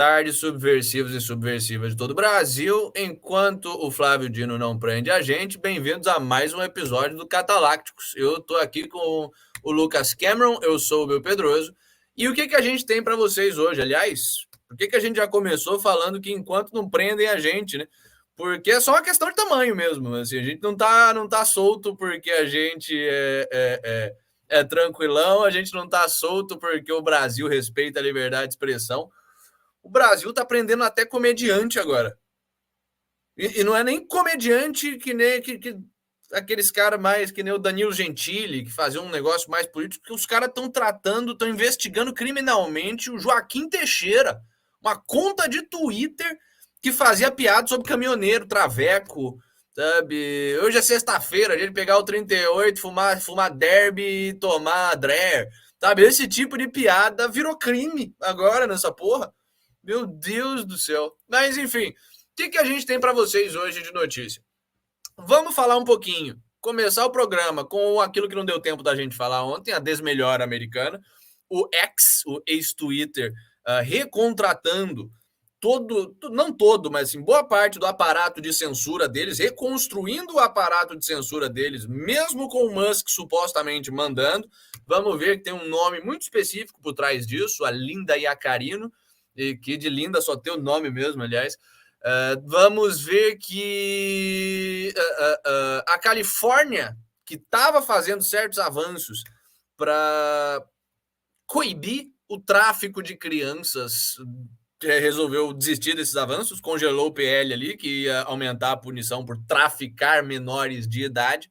Tarde, subversivos e subversivas de todo o Brasil. Enquanto o Flávio Dino não prende a gente, bem-vindos a mais um episódio do Catalácticos. Eu estou aqui com o Lucas Cameron, eu sou o Bill Pedroso. E o que a gente tem para vocês hoje? Aliás, por que a gente já começou falando que enquanto não prendem a gente, né? Porque é só uma questão de tamanho mesmo. Assim, a gente não tá solto porque a gente é tranquilão, a gente não tá solto porque o Brasil respeita a liberdade de expressão. O Brasil tá prendendo até comediante agora. E não é nem comediante que nem aqueles caras mais que nem o Danilo Gentili, que faziam um negócio mais político, que os caras estão investigando criminalmente o Joaquim Teixeira, uma conta de Twitter que fazia piada sobre caminhoneiro, traveco, sabe? Hoje é sexta-feira, a gente pegar o 38, fumar derby e tomar Dreher, sabe? Esse tipo de piada virou crime agora nessa porra. Meu Deus do céu. Mas enfim, o que a gente tem para vocês hoje de notícia? Vamos falar um pouquinho. Começar o programa com aquilo que não deu tempo da gente falar ontem, a desmelhora americana. O X, o ex-Twitter, recontratando não todo, mas assim, boa parte do aparato de censura deles, reconstruindo o aparato de censura deles, mesmo com o Musk supostamente mandando. Vamos ver que tem um nome muito específico por trás disso, a Linda Iacarino, e que de linda só tem o nome mesmo, aliás. Vamos ver que a Califórnia, que estava fazendo certos avanços para coibir o tráfico de crianças, resolveu desistir desses avanços, congelou o PL ali, que ia aumentar a punição por traficar menores de idade.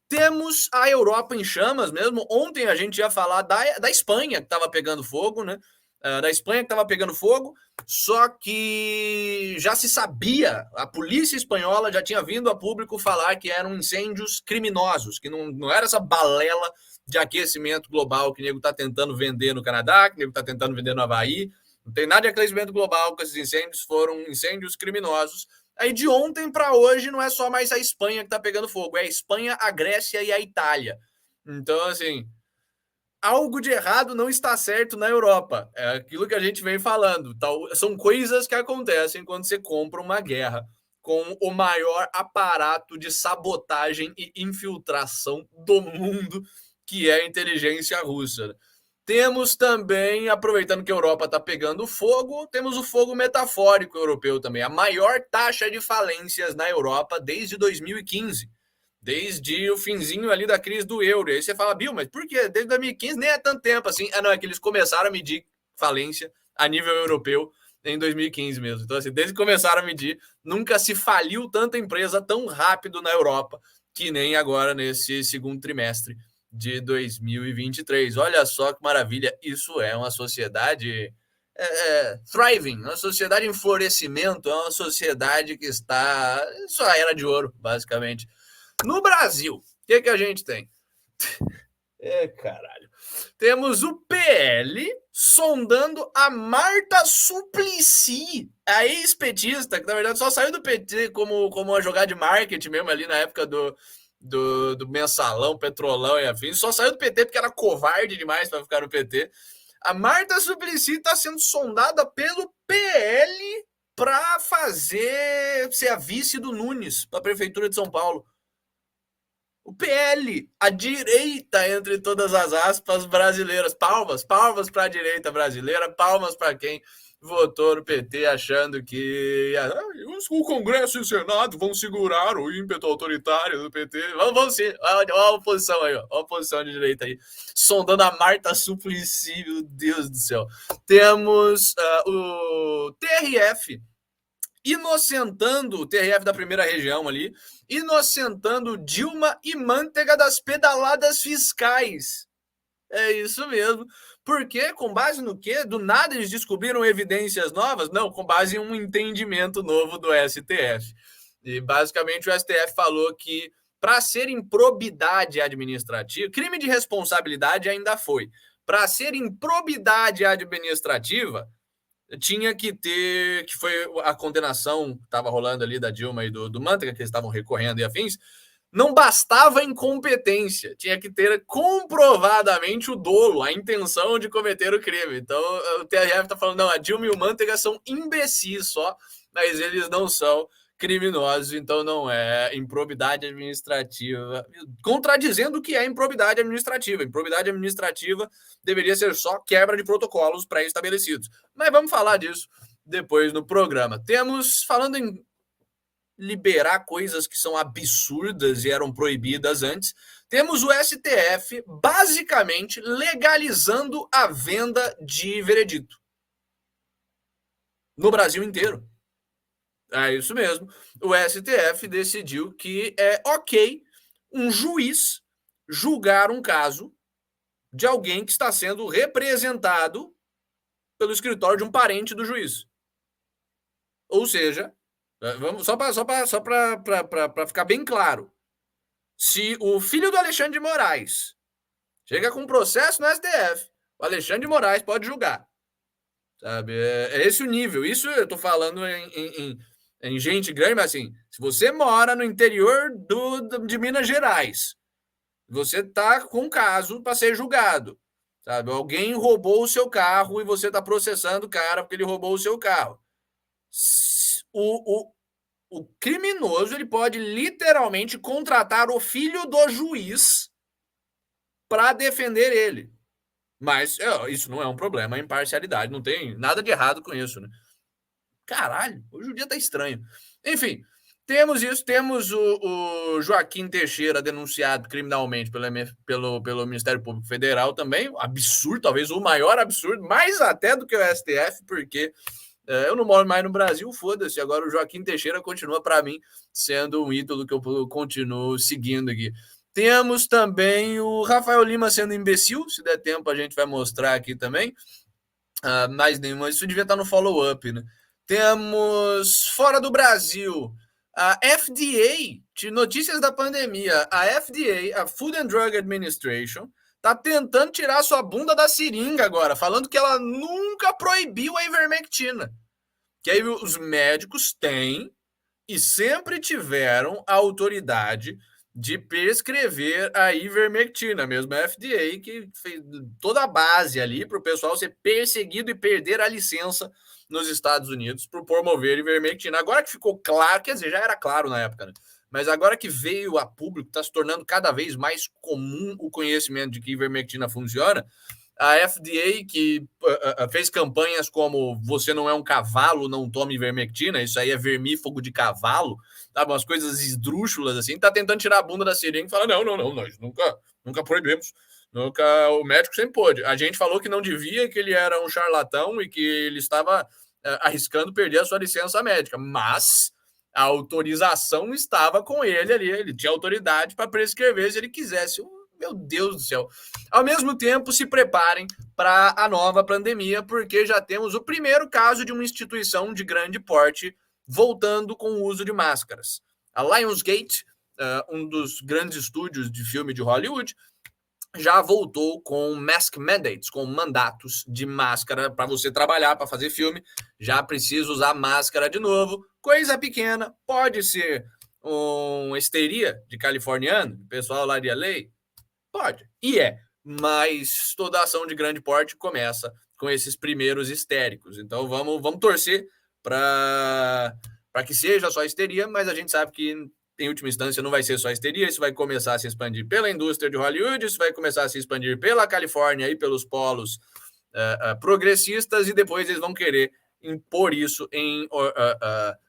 Temos a Europa em chamas mesmo. Ontem a gente ia falar da Espanha, que estava pegando fogo, né? Da Espanha que estava pegando fogo, só que já se sabia, a polícia espanhola já tinha vindo a público falar que eram incêndios criminosos, que não era essa balela de aquecimento global que o nego está tentando vender no Canadá, que o nego está tentando vender no Havaí. Não tem nada de aquecimento global com esses incêndios, foram incêndios criminosos. Aí de ontem para hoje não é só mais a Espanha que está pegando fogo, é a Espanha, a Grécia e a Itália. Então, assim, algo de errado não está certo na Europa. É aquilo que a gente vem falando. São coisas que acontecem quando você compra uma guerra com o maior aparato de sabotagem e infiltração do mundo, que é a inteligência russa. Temos também, aproveitando que a Europa está pegando fogo, temos o fogo metafórico europeu também. A maior taxa de falências na Europa desde 2015. Desde o finzinho ali da crise do euro. E aí você fala, Bill, mas por quê? Desde 2015 nem é tanto tempo assim. Não, é que eles começaram a medir falência a nível europeu em 2015 mesmo. Então, assim, desde que começaram a medir, nunca se faliu tanta empresa tão rápido na Europa que nem agora nesse segundo trimestre de 2023. Olha só que maravilha. Isso é uma sociedade thriving, uma sociedade em florescimento, é uma sociedade que está em sua era de ouro, basicamente. No Brasil, o que a gente tem? Caralho. Temos o PL sondando a Marta Suplicy, a ex-petista, que na verdade só saiu do PT como uma jogada de marketing mesmo ali na época do mensalão, petrolão e afins. Só saiu do PT porque era covarde demais para ficar no PT. A Marta Suplicy está sendo sondada pelo PL para ser a vice do Nunes para a Prefeitura de São Paulo. O PL, a direita entre todas as aspas brasileiras. Palmas para a direita brasileira, palmas para quem votou no PT achando que o Congresso e o Senado vão segurar o ímpeto autoritário do PT. Vamos sim, olha a oposição aí, ó, a oposição de direita aí, sondando a Marta Suplicy, meu Deus do céu. Temos o TRF, inocentando o TRF da primeira região ali, inocentando Dilma e Manteiga das pedaladas fiscais. É isso mesmo. Porque, com base no quê? Do nada eles descobriram evidências novas? Não, com base em um entendimento novo do STF. E, basicamente, o STF falou que, para ser improbidade administrativa, crime de responsabilidade ainda foi. Para ser improbidade administrativa, tinha que ter, que foi a condenação que estava rolando ali da Dilma e do Manteiga, que eles estavam recorrendo e afins, Não bastava a incompetência, tinha que ter comprovadamente o dolo, a intenção de cometer o crime. Então o TRF está falando, não, a Dilma e o Manteiga são imbecis só, mas eles não são criminosos, então não é improbidade administrativa, contradizendo o que é improbidade administrativa. Improbidade administrativa deveria ser só quebra de protocolos pré-estabelecidos. Mas vamos falar disso depois no programa. Temos, falando em liberar coisas que são absurdas e eram proibidas antes, temos o STF basicamente legalizando a venda de veredito no Brasil inteiro. É isso mesmo. O STF decidiu que é ok um juiz julgar um caso de alguém que está sendo representado pelo escritório de um parente do juiz. Ou seja, vamos só para ficar bem claro, se o filho do Alexandre de Moraes chega com um processo no STF, o Alexandre de Moraes pode julgar. Sabe? É esse o nível. Isso eu tô falando em gente grande, mas assim, se você mora no interior de Minas Gerais, você tá com um caso para ser julgado. Sabe? Alguém roubou o seu carro e você está processando o cara porque ele roubou o seu carro. O criminoso ele pode literalmente contratar o filho do juiz para defender ele. Mas isso não é um problema, é imparcialidade, não tem nada de errado com isso, né? Caralho, hoje o dia tá estranho. Enfim, temos isso, temos o Joaquim Teixeira denunciado criminalmente pelo Ministério Público Federal também, absurdo, talvez o maior absurdo, mais até do que o STF, porque eu não moro mais no Brasil, foda-se, agora o Joaquim Teixeira continua para mim sendo um ídolo que eu continuo seguindo aqui. Temos também o Rafael Lima sendo imbecil, se der tempo a gente vai mostrar aqui também. Mais nenhuma, isso devia estar no follow-up, né? Temos fora do Brasil a FDA, de notícias da pandemia, a FDA, a Food and Drug Administration, tá tentando tirar sua bunda da seringa agora, falando que ela nunca proibiu a ivermectina. Que aí os médicos têm e sempre tiveram a autoridade de prescrever a ivermectina, mesmo a FDA, que fez toda a base ali para o pessoal ser perseguido e perder a licença nos Estados Unidos por promover ivermectina. Agora que ficou claro, quer dizer, já era claro na época, né? Mas agora que veio a público, está se tornando cada vez mais comum o conhecimento de que ivermectina funciona. A FDA, que fez campanhas como você não é um cavalo, não tome ivermectina, isso aí é vermífugo de cavalo, sabe? Umas coisas esdrúxulas assim, tá tentando tirar a bunda da seringa e fala, não, nós nunca proibimos. Nunca, o médico sempre pôde. A gente falou que não devia, que ele era um charlatão e que ele estava arriscando perder a sua licença médica, mas a autorização estava com ele ali, ele tinha autoridade para prescrever se ele quisesse. Meu Deus do céu. Ao mesmo tempo, se preparem para a nova pandemia, porque já temos o primeiro caso de uma instituição de grande porte voltando com o uso de máscaras. A Lionsgate, um dos grandes estúdios de filme de Hollywood, já voltou com mask mandates, com mandatos de máscara para você trabalhar, para fazer filme. Já precisa usar máscara de novo. Coisa pequena, pode ser uma histeria de californiano, pessoal lá de LA. Pode, e mas toda ação de grande porte começa com esses primeiros histéricos. Então vamos torcer para que seja só histeria, mas a gente sabe que em última instância não vai ser só histeria, isso vai começar a se expandir pela indústria de Hollywood, isso vai começar a se expandir pela Califórnia e pelos polos progressistas, e depois eles vão querer impor isso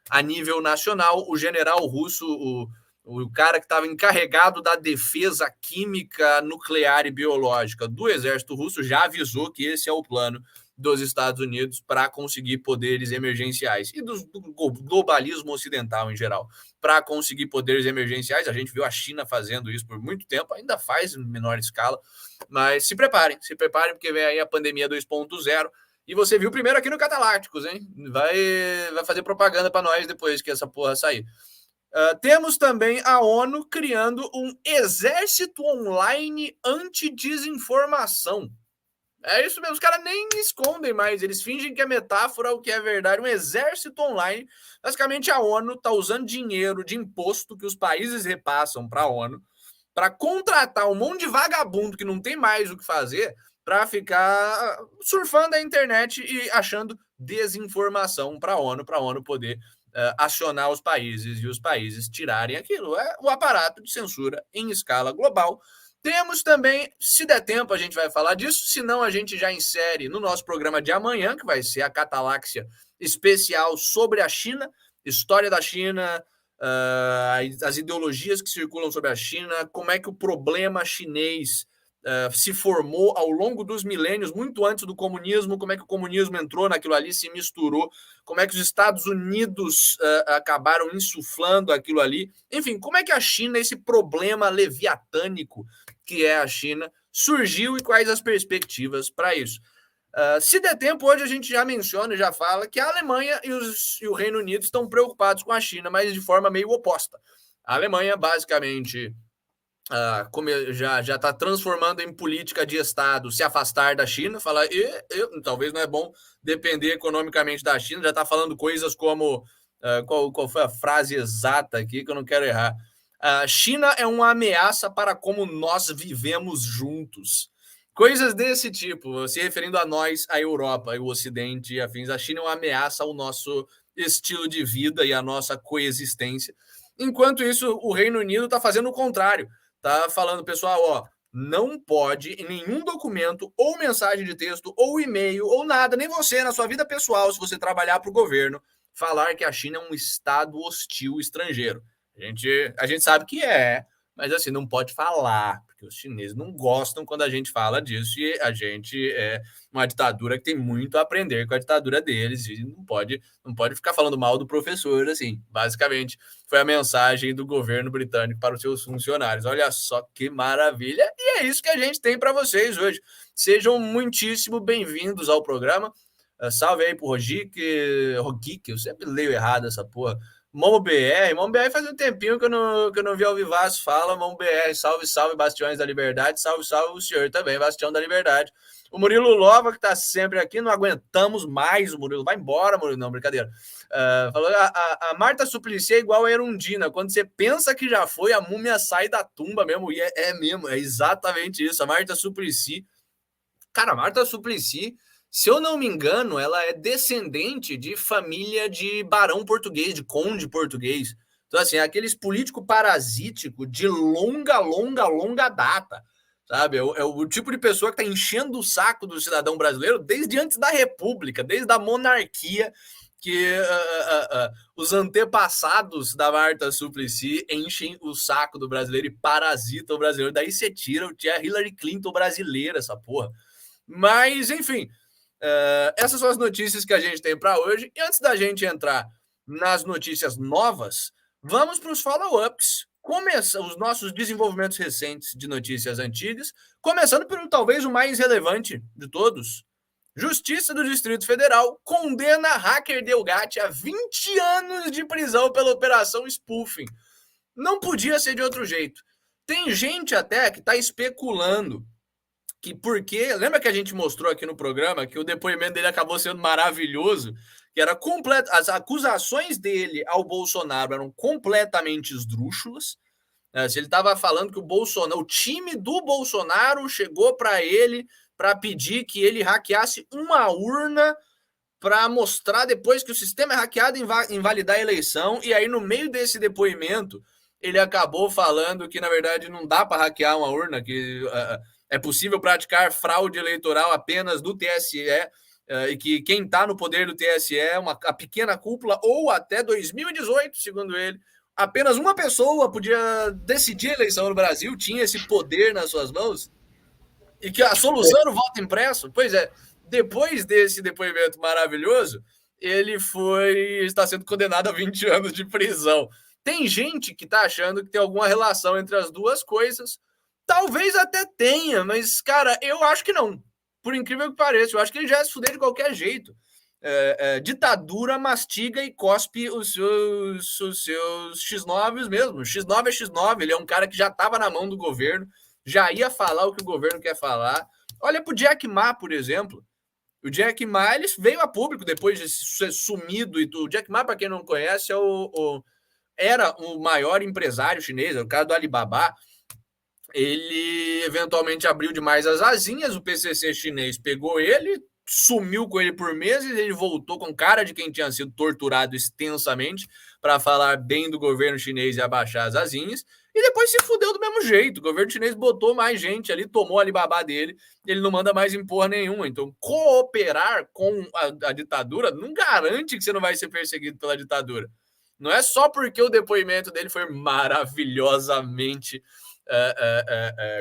a nível nacional. O general russo, o cara que estava encarregado da defesa química, nuclear e biológica do exército russo, já avisou que esse é o plano dos Estados Unidos para conseguir poderes emergenciais e do globalismo ocidental em geral, para conseguir poderes emergenciais. A gente viu a China fazendo isso por muito tempo, ainda faz em menor escala, mas se preparem, porque vem aí a pandemia 2.0. E você viu primeiro aqui no Catalácticos, hein? Vai fazer propaganda para nós depois que essa porra sair. Temos também a ONU criando um exército online anti-desinformação. É isso mesmo, os caras nem escondem mais, eles fingem que é metáfora, o que é verdade. Um exército online, basicamente a ONU está usando dinheiro de imposto que os países repassam para a ONU para contratar um monte de vagabundo que não tem mais o que fazer para ficar surfando a internet e achando desinformação para a ONU poder acionar os países e os países tirarem aquilo. É o aparato de censura em escala global. Temos também, se der tempo, a gente vai falar disso, senão a gente já insere no nosso programa de amanhã, que vai ser a Cataláxia especial sobre a China, história da China, as ideologias que circulam sobre a China, como é que o problema chinês se formou ao longo dos milênios, muito antes do comunismo, como é que o comunismo entrou naquilo ali, se misturou, como é que os Estados Unidos acabaram insuflando aquilo ali. Enfim, como é que a China, esse problema leviatânico que é a China, surgiu e quais as perspectivas para isso. Se der tempo, hoje a gente já menciona e já fala que a Alemanha e o Reino Unido estão preocupados com a China, mas de forma meio oposta. A Alemanha, basicamente, já está transformando em política de Estado se afastar da China, falar, talvez não é bom depender economicamente da China, já está falando coisas como, qual foi a frase exata aqui que eu não quero errar, a China é uma ameaça para como nós vivemos juntos. Coisas desse tipo, se referindo a nós, a Europa e o Ocidente e afins. A China é uma ameaça ao nosso estilo de vida e à nossa coexistência. Enquanto isso, o Reino Unido está fazendo o contrário. Está falando, pessoal, ó, não pode em nenhum documento, ou mensagem de texto, ou e-mail, ou nada, nem você na sua vida pessoal, se você trabalhar para o governo, falar que a China é um estado hostil estrangeiro. A gente sabe que é, mas assim, não pode falar, porque os chineses não gostam quando a gente fala disso, e a gente é uma ditadura que tem muito a aprender com a ditadura deles, e não pode ficar falando mal do professor, assim, basicamente. Foi a mensagem do governo britânico para os seus funcionários. Olha só que maravilha, e é isso que a gente tem para vocês hoje. Sejam muitíssimo bem-vindos ao programa. Salve aí pro Rogic, eu sempre leio errado essa porra. Momo BR faz um tempinho que eu não vi ao Vivaço. Fala, Momo BR, salve, salve, Bastiões da Liberdade, salve, salve o senhor também, Bastião da Liberdade. O Murilo Lova, que tá sempre aqui, não aguentamos mais o Murilo. Vai embora, Murilo, não, brincadeira. Falou, a Marta Suplicy é igual a Erundina, quando você pensa que já foi, a múmia sai da tumba mesmo, e é mesmo, é exatamente isso. A Marta Suplicy, cara, a Marta Suplicy, se eu não me engano, ela é descendente de família de barão português, de conde português. Então, assim, é aqueles político parasítico de longa data, sabe? É o tipo de pessoa que está enchendo o saco do cidadão brasileiro desde antes da República, desde a monarquia, que os antepassados da Marta Suplicy enchem o saco do brasileiro e parasitam o brasileiro. Daí você tira a Hillary Clinton brasileira, essa porra. Mas, enfim, essas são as notícias que a gente tem para hoje. E antes da gente entrar nas notícias novas, vamos para os follow-ups. Começa os nossos desenvolvimentos recentes de notícias antigas, começando pelo talvez o mais relevante de todos. Justiça do Distrito Federal condena hacker Delgatti a 20 anos de prisão pela operação spoofing. Não podia ser de outro jeito. Tem gente até que está especulando que porque, lembra que a gente mostrou aqui no programa que o depoimento dele acabou sendo maravilhoso, que era completo, as acusações dele ao Bolsonaro eram completamente esdrúxulas. Se ele estava falando que o time do Bolsonaro chegou para ele para pedir que ele hackeasse uma urna para mostrar depois que o sistema é hackeado invalidar a eleição, e aí no meio desse depoimento ele acabou falando que na verdade não dá para hackear uma urna, que é possível praticar fraude eleitoral apenas do TSE, e que quem está no poder do TSE é a pequena cúpula, ou até 2018, segundo ele, apenas uma pessoa podia decidir a eleição no Brasil, tinha esse poder nas suas mãos, e que a solução era o voto impresso. Pois é, depois desse depoimento maravilhoso, ele está sendo condenado a 20 anos de prisão. Tem gente que está achando que tem alguma relação entre as duas coisas. Talvez até tenha, mas, cara, eu acho que não. Por incrível que pareça, eu acho que ele já ia se fuder de qualquer jeito. Ditadura mastiga e cospe os seus X9 mesmo. X9 é X9, ele é um cara que já estava na mão do governo, já ia falar o que o governo quer falar. Olha para o Jack Ma, por exemplo. O Jack Ma ele veio a público depois de ser sumido. E o Jack Ma, para quem não conhece, era o maior empresário chinês, o cara do Alibaba. Ele eventualmente abriu demais as asinhas, o PCC chinês pegou ele, sumiu com ele por meses, ele voltou com cara de quem tinha sido torturado extensamente para falar bem do governo chinês e abaixar as asinhas, e depois se fudeu do mesmo jeito. O governo chinês botou mais gente ali, tomou a Alibaba dele, ele não manda mais em porra nenhuma. Então, cooperar com a ditadura não garante que você não vai ser perseguido pela ditadura. Não é só porque o depoimento dele foi maravilhosamente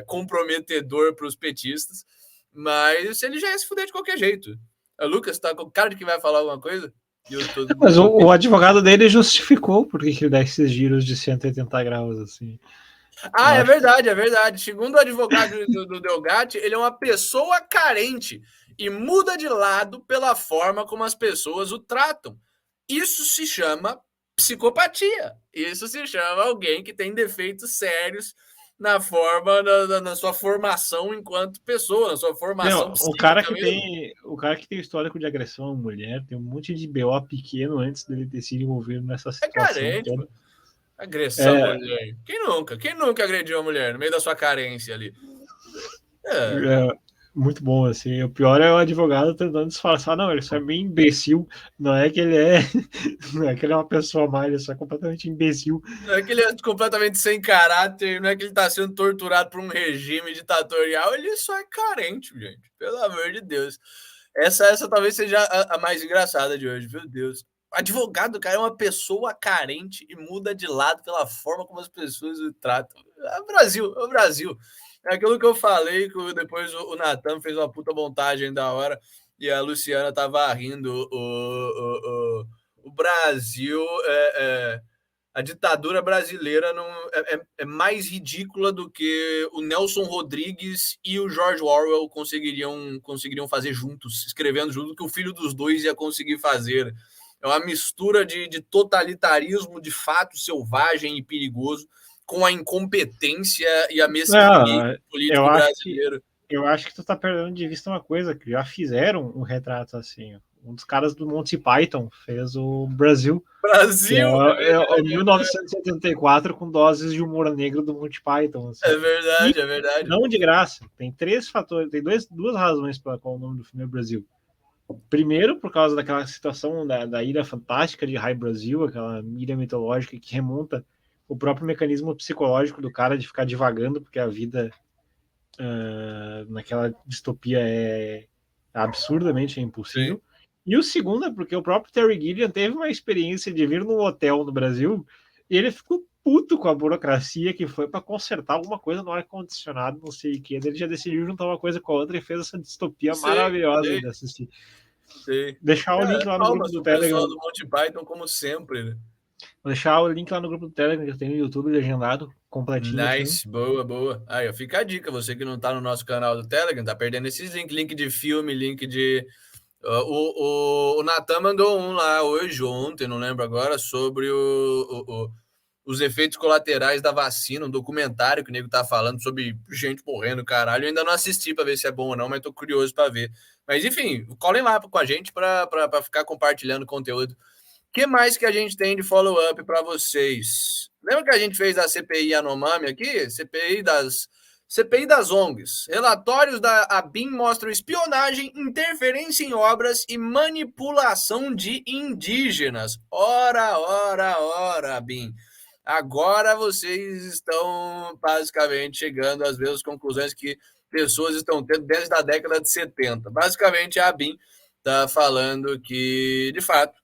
comprometedor para os petistas, mas ele já ia se fuder de qualquer jeito. O Lucas tá com cara de que vai falar alguma coisa? Mas o advogado dele justificou por que ele dá esses giros de 180 graus, assim. É verdade, é verdade. Segundo o advogado do Delgatti, ele é uma pessoa carente e muda de lado pela forma como as pessoas o tratam. Isso se chama psicopatia. Isso se chama alguém que tem defeitos sérios na forma, na sua formação enquanto pessoa, na sua formação psíquica mesmo. O cara que tem histórico de agressão à mulher, tem um monte de BO pequeno antes dele ter se envolvido nessa situação carente, toda. Agressão à mulher. Quem nunca agrediu a mulher no meio da sua carência ali? Muito bom, assim. O pior é o advogado tentando disfarçar. Não, ele só é meio imbecil. Não é que ele é. Não é que ele é uma pessoa má, ele só é completamente imbecil. Não é que ele é completamente sem caráter, não é que ele está sendo torturado por um regime ditatorial, ele só é carente, gente. Pelo amor de Deus. Essa talvez seja a mais engraçada de hoje, meu Deus. O advogado, cara, é uma pessoa carente e muda de lado pela forma como as pessoas o tratam. É o Brasil, é o Brasil. É aquilo que eu falei, que depois o Natan fez uma puta montagem da hora e a Luciana tava rindo. O Brasil, a ditadura brasileira não, é mais ridícula do que o Nelson Rodrigues e o George Orwell conseguiriam fazer juntos, escrevendo junto, que o filho dos dois ia conseguir fazer. É uma mistura de totalitarismo de fato selvagem e perigoso com a incompetência e a mesquinhez político brasileiro. Eu acho que tu tá perdendo de vista uma coisa, que já fizeram um retrato assim. Um dos caras do Monty Python fez o Brasil. É 1974 com doses de humor negro do Monty Python. Assim. É verdade, é verdade. Não de graça. Tem três fatores, tem duas razões pela qual o nome do filme é Brasil. Primeiro, por causa daquela situação da ilha fantástica de High Brasil, aquela ilha mitológica que remonta o próprio mecanismo psicológico do cara de ficar divagando, porque a vida naquela distopia é absurdamente impossível. Sim. E o segundo é porque o próprio Terry Gilliam teve uma experiência de vir num hotel no Brasil e ele ficou puto com a burocracia que foi para consertar alguma coisa no ar-condicionado, não sei o que. Ele já decidiu juntar uma coisa com a outra e fez essa distopia maravilhosa de assistir. Sim. Deixar o link lá no grupo do Telegram. O pessoal do Monty Python, como sempre, né? Vou deixar o link lá no grupo do Telegram que eu tenho no YouTube legendado, completinho. Nice, boa, boa. Aí, fica a dica, você que não tá no nosso canal do Telegram, tá perdendo esses links, link de filme, link de... o Natan mandou um lá hoje, ontem, não lembro agora, sobre os efeitos colaterais da vacina, um documentário que o nego tá falando sobre gente morrendo, caralho. Eu ainda não assisti para ver se é bom ou não, mas tô curioso para ver. Mas enfim, colhem lá com a gente para ficar compartilhando conteúdo. O que mais que a gente tem de follow-up para vocês? Lembra que a gente fez a CPI Yanomami aqui? CPI das ONGs. Relatórios da ABIN mostram espionagem, interferência em obras e manipulação de indígenas. Ora, ABIN. Agora vocês estão basicamente chegando às mesmas conclusões que pessoas estão tendo desde a década de 70. Basicamente, a ABIN está falando que, de fato,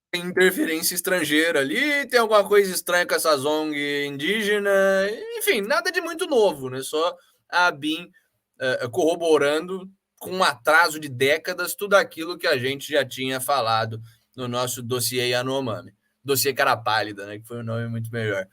tem interferência estrangeira ali, tem alguma coisa estranha com essas ONG indígena, enfim, nada de muito novo, né? Só a ABIN corroborando com um atraso de décadas tudo aquilo que a gente já tinha falado no nosso dossiê Yanomami. Dossiê Cara Pálida, né? Que foi um nome muito melhor. O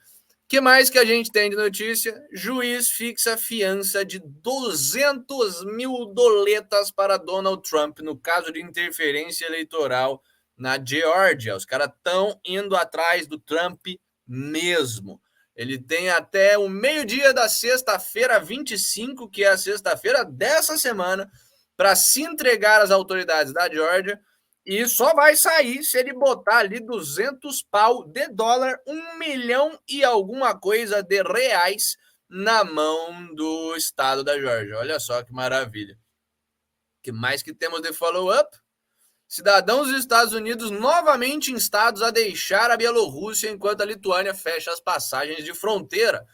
que mais que a gente tem de notícia? Juiz fixa fiança de 200 mil doletas para Donald Trump no caso de interferência eleitoral na Geórgia. Os caras estão indo atrás do Trump mesmo. Ele tem até o meio-dia da sexta-feira 25, que é a sexta-feira dessa semana, para se entregar às autoridades da Geórgia. E só vai sair se ele botar ali 200 pau de dólar, 1 milhão e alguma coisa de reais na mão do estado da Geórgia. Olha só que maravilha. Que mais que temos de follow-up? Cidadãos dos Estados Unidos novamente instados a deixar a Bielorrússia enquanto a Lituânia fecha as passagens de fronteira.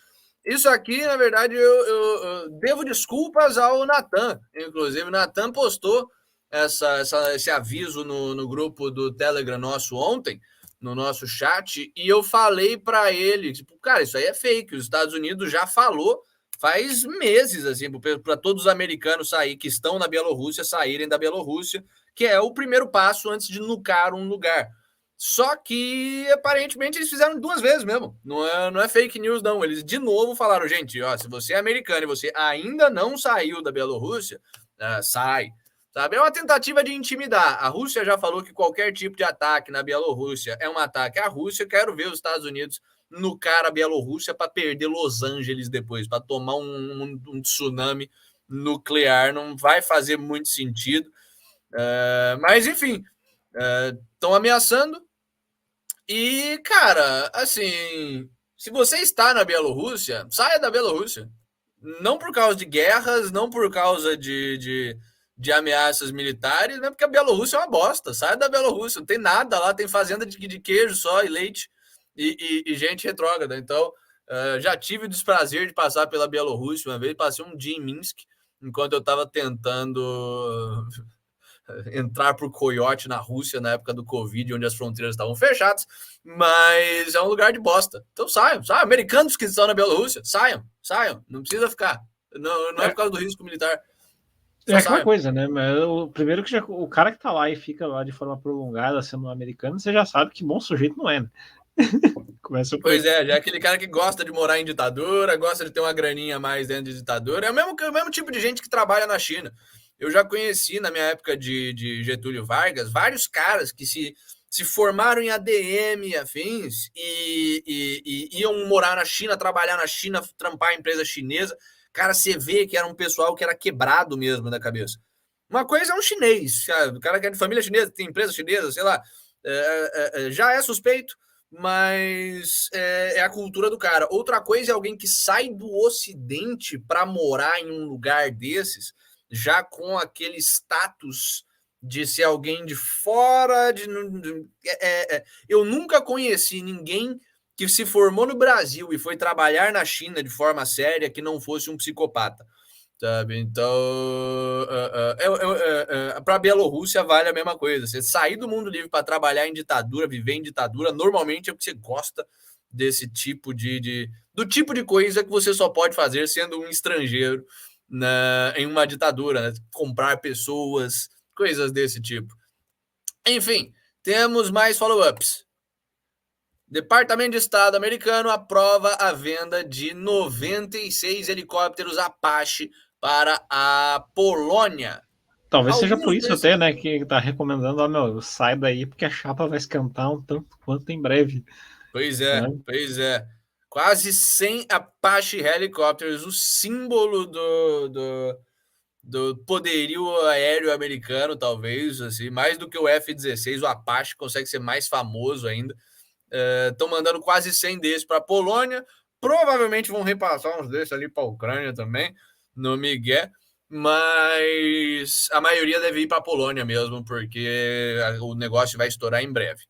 Isso aqui, na verdade, eu devo desculpas ao Natan. Inclusive, o Natan postou esse aviso no grupo do Telegram nosso ontem, no nosso chat, e eu falei para ele, tipo, cara, isso aí é fake. Os Estados Unidos já falou faz meses, assim, para todos os americanos que estão na Bielorrússia saírem da Bielorrússia, que é o primeiro passo antes de nucar um lugar. Só que, aparentemente, eles fizeram 2 vezes mesmo. Não é fake news, não. Eles, de novo, falaram, gente, ó, se você é americano e você ainda não saiu da Bielorrússia, sai. Sabe? É uma tentativa de intimidar. A Rússia já falou que qualquer tipo de ataque na Bielorrússia é um ataque à Rússia. Quero ver os Estados Unidos nucar a Bielorrússia para perder Los Angeles depois, para tomar um tsunami nuclear. Não vai fazer muito sentido. Mas, enfim, estão ameaçando. E, cara, assim, se você está na Bielorrússia, saia da Bielorrússia. Não por causa de guerras, não por causa de ameaças militares, né? Porque a Bielorrússia é uma bosta. Saia da Bielorrússia, não tem nada lá, tem fazenda de queijo só e leite e gente retrógrada. Então, já tive o desprazer de passar pela Bielorrússia uma vez, passei um dia em Minsk, enquanto eu estava tentando entrar por coiote na Rússia na época do Covid, onde as fronteiras estavam fechadas, mas é um lugar de bosta. Então saiam. Americanos que estão na Bielorrússia, saiam, não precisa ficar. Não é por causa do risco militar. É aquela coisa, né? Mas primeiro que o cara que tá lá e fica lá de forma prolongada sendo um americano, você já sabe que bom sujeito não é, né? Pois é, já é aquele cara que gosta de morar em ditadura, gosta de ter uma graninha a mais dentro de ditadura. É o mesmo tipo de gente que trabalha na China. Eu já conheci, na minha época de Getúlio Vargas, vários caras que se formaram em ADM e afins e iam morar na China, trabalhar na China, trampar em empresa chinesa. Cara, você vê que era um pessoal que era quebrado mesmo da cabeça. Uma coisa é um chinês, o cara que é de família chinesa, tem empresa chinesa, sei lá, já é suspeito, mas é a cultura do cara. Outra coisa é alguém que sai do Ocidente para morar em um lugar desses, já com aquele status de ser alguém de fora. Eu nunca conheci ninguém que se formou no Brasil e foi trabalhar na China de forma séria que não fosse um psicopata, sabe? Então, para a Bielorrússia vale a mesma coisa. Você sair do mundo livre para trabalhar em ditadura, viver em ditadura, normalmente é porque você gosta desse tipo do tipo de coisa que você só pode fazer sendo um estrangeiro em uma ditadura, né? Comprar pessoas, coisas desse tipo. Enfim, temos mais follow-ups. Departamento de Estado americano aprova a venda de 96 helicópteros Apache para a Polônia. Talvez seja por isso até, né, que tá recomendando, sai daí porque a chapa vai esquentar um tanto quanto em breve. Pois é. Quase 100 Apache helicópteros, o símbolo do poderio aéreo americano, talvez, assim, mais do que o F-16, o Apache consegue ser mais famoso ainda. Estão mandando quase 100 desses para a Polônia, provavelmente vão repassar uns desses ali para a Ucrânia também, no Miguel, mas a maioria deve ir para a Polônia mesmo, porque o negócio vai estourar em breve.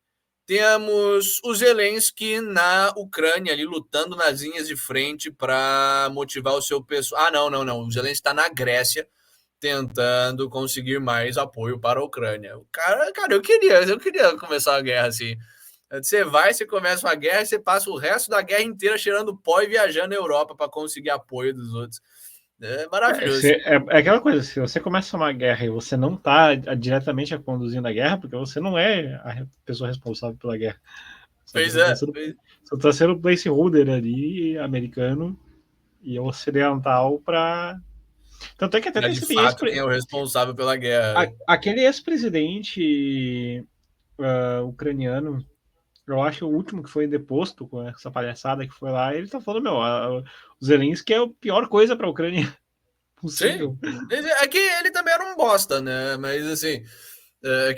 Temos o Zelensky na Ucrânia, ali lutando nas linhas de frente para motivar o seu pessoal. Não. O Zelensky está na Grécia, tentando conseguir mais apoio para a Ucrânia. Cara, eu queria começar a guerra assim. Você começa uma guerra e você passa o resto da guerra inteira cheirando pó e viajando na Europa para conseguir apoio dos outros. É maravilhoso. É aquela coisa, se você começa uma guerra e você não está diretamente conduzindo a guerra, porque você não é a pessoa responsável pela guerra. Pois Você está sendo o placeholder ali, americano e ocidental para... Tanto é que até tem de fato, quem é o responsável pela guerra. Aquele ex-presidente ucraniano, Eu acho que o último que foi deposto com essa palhaçada que foi lá, ele tá falando, o Zelensky é a pior coisa para a Ucrânia Sim, possível. é que ele também era um bosta, né? Mas assim,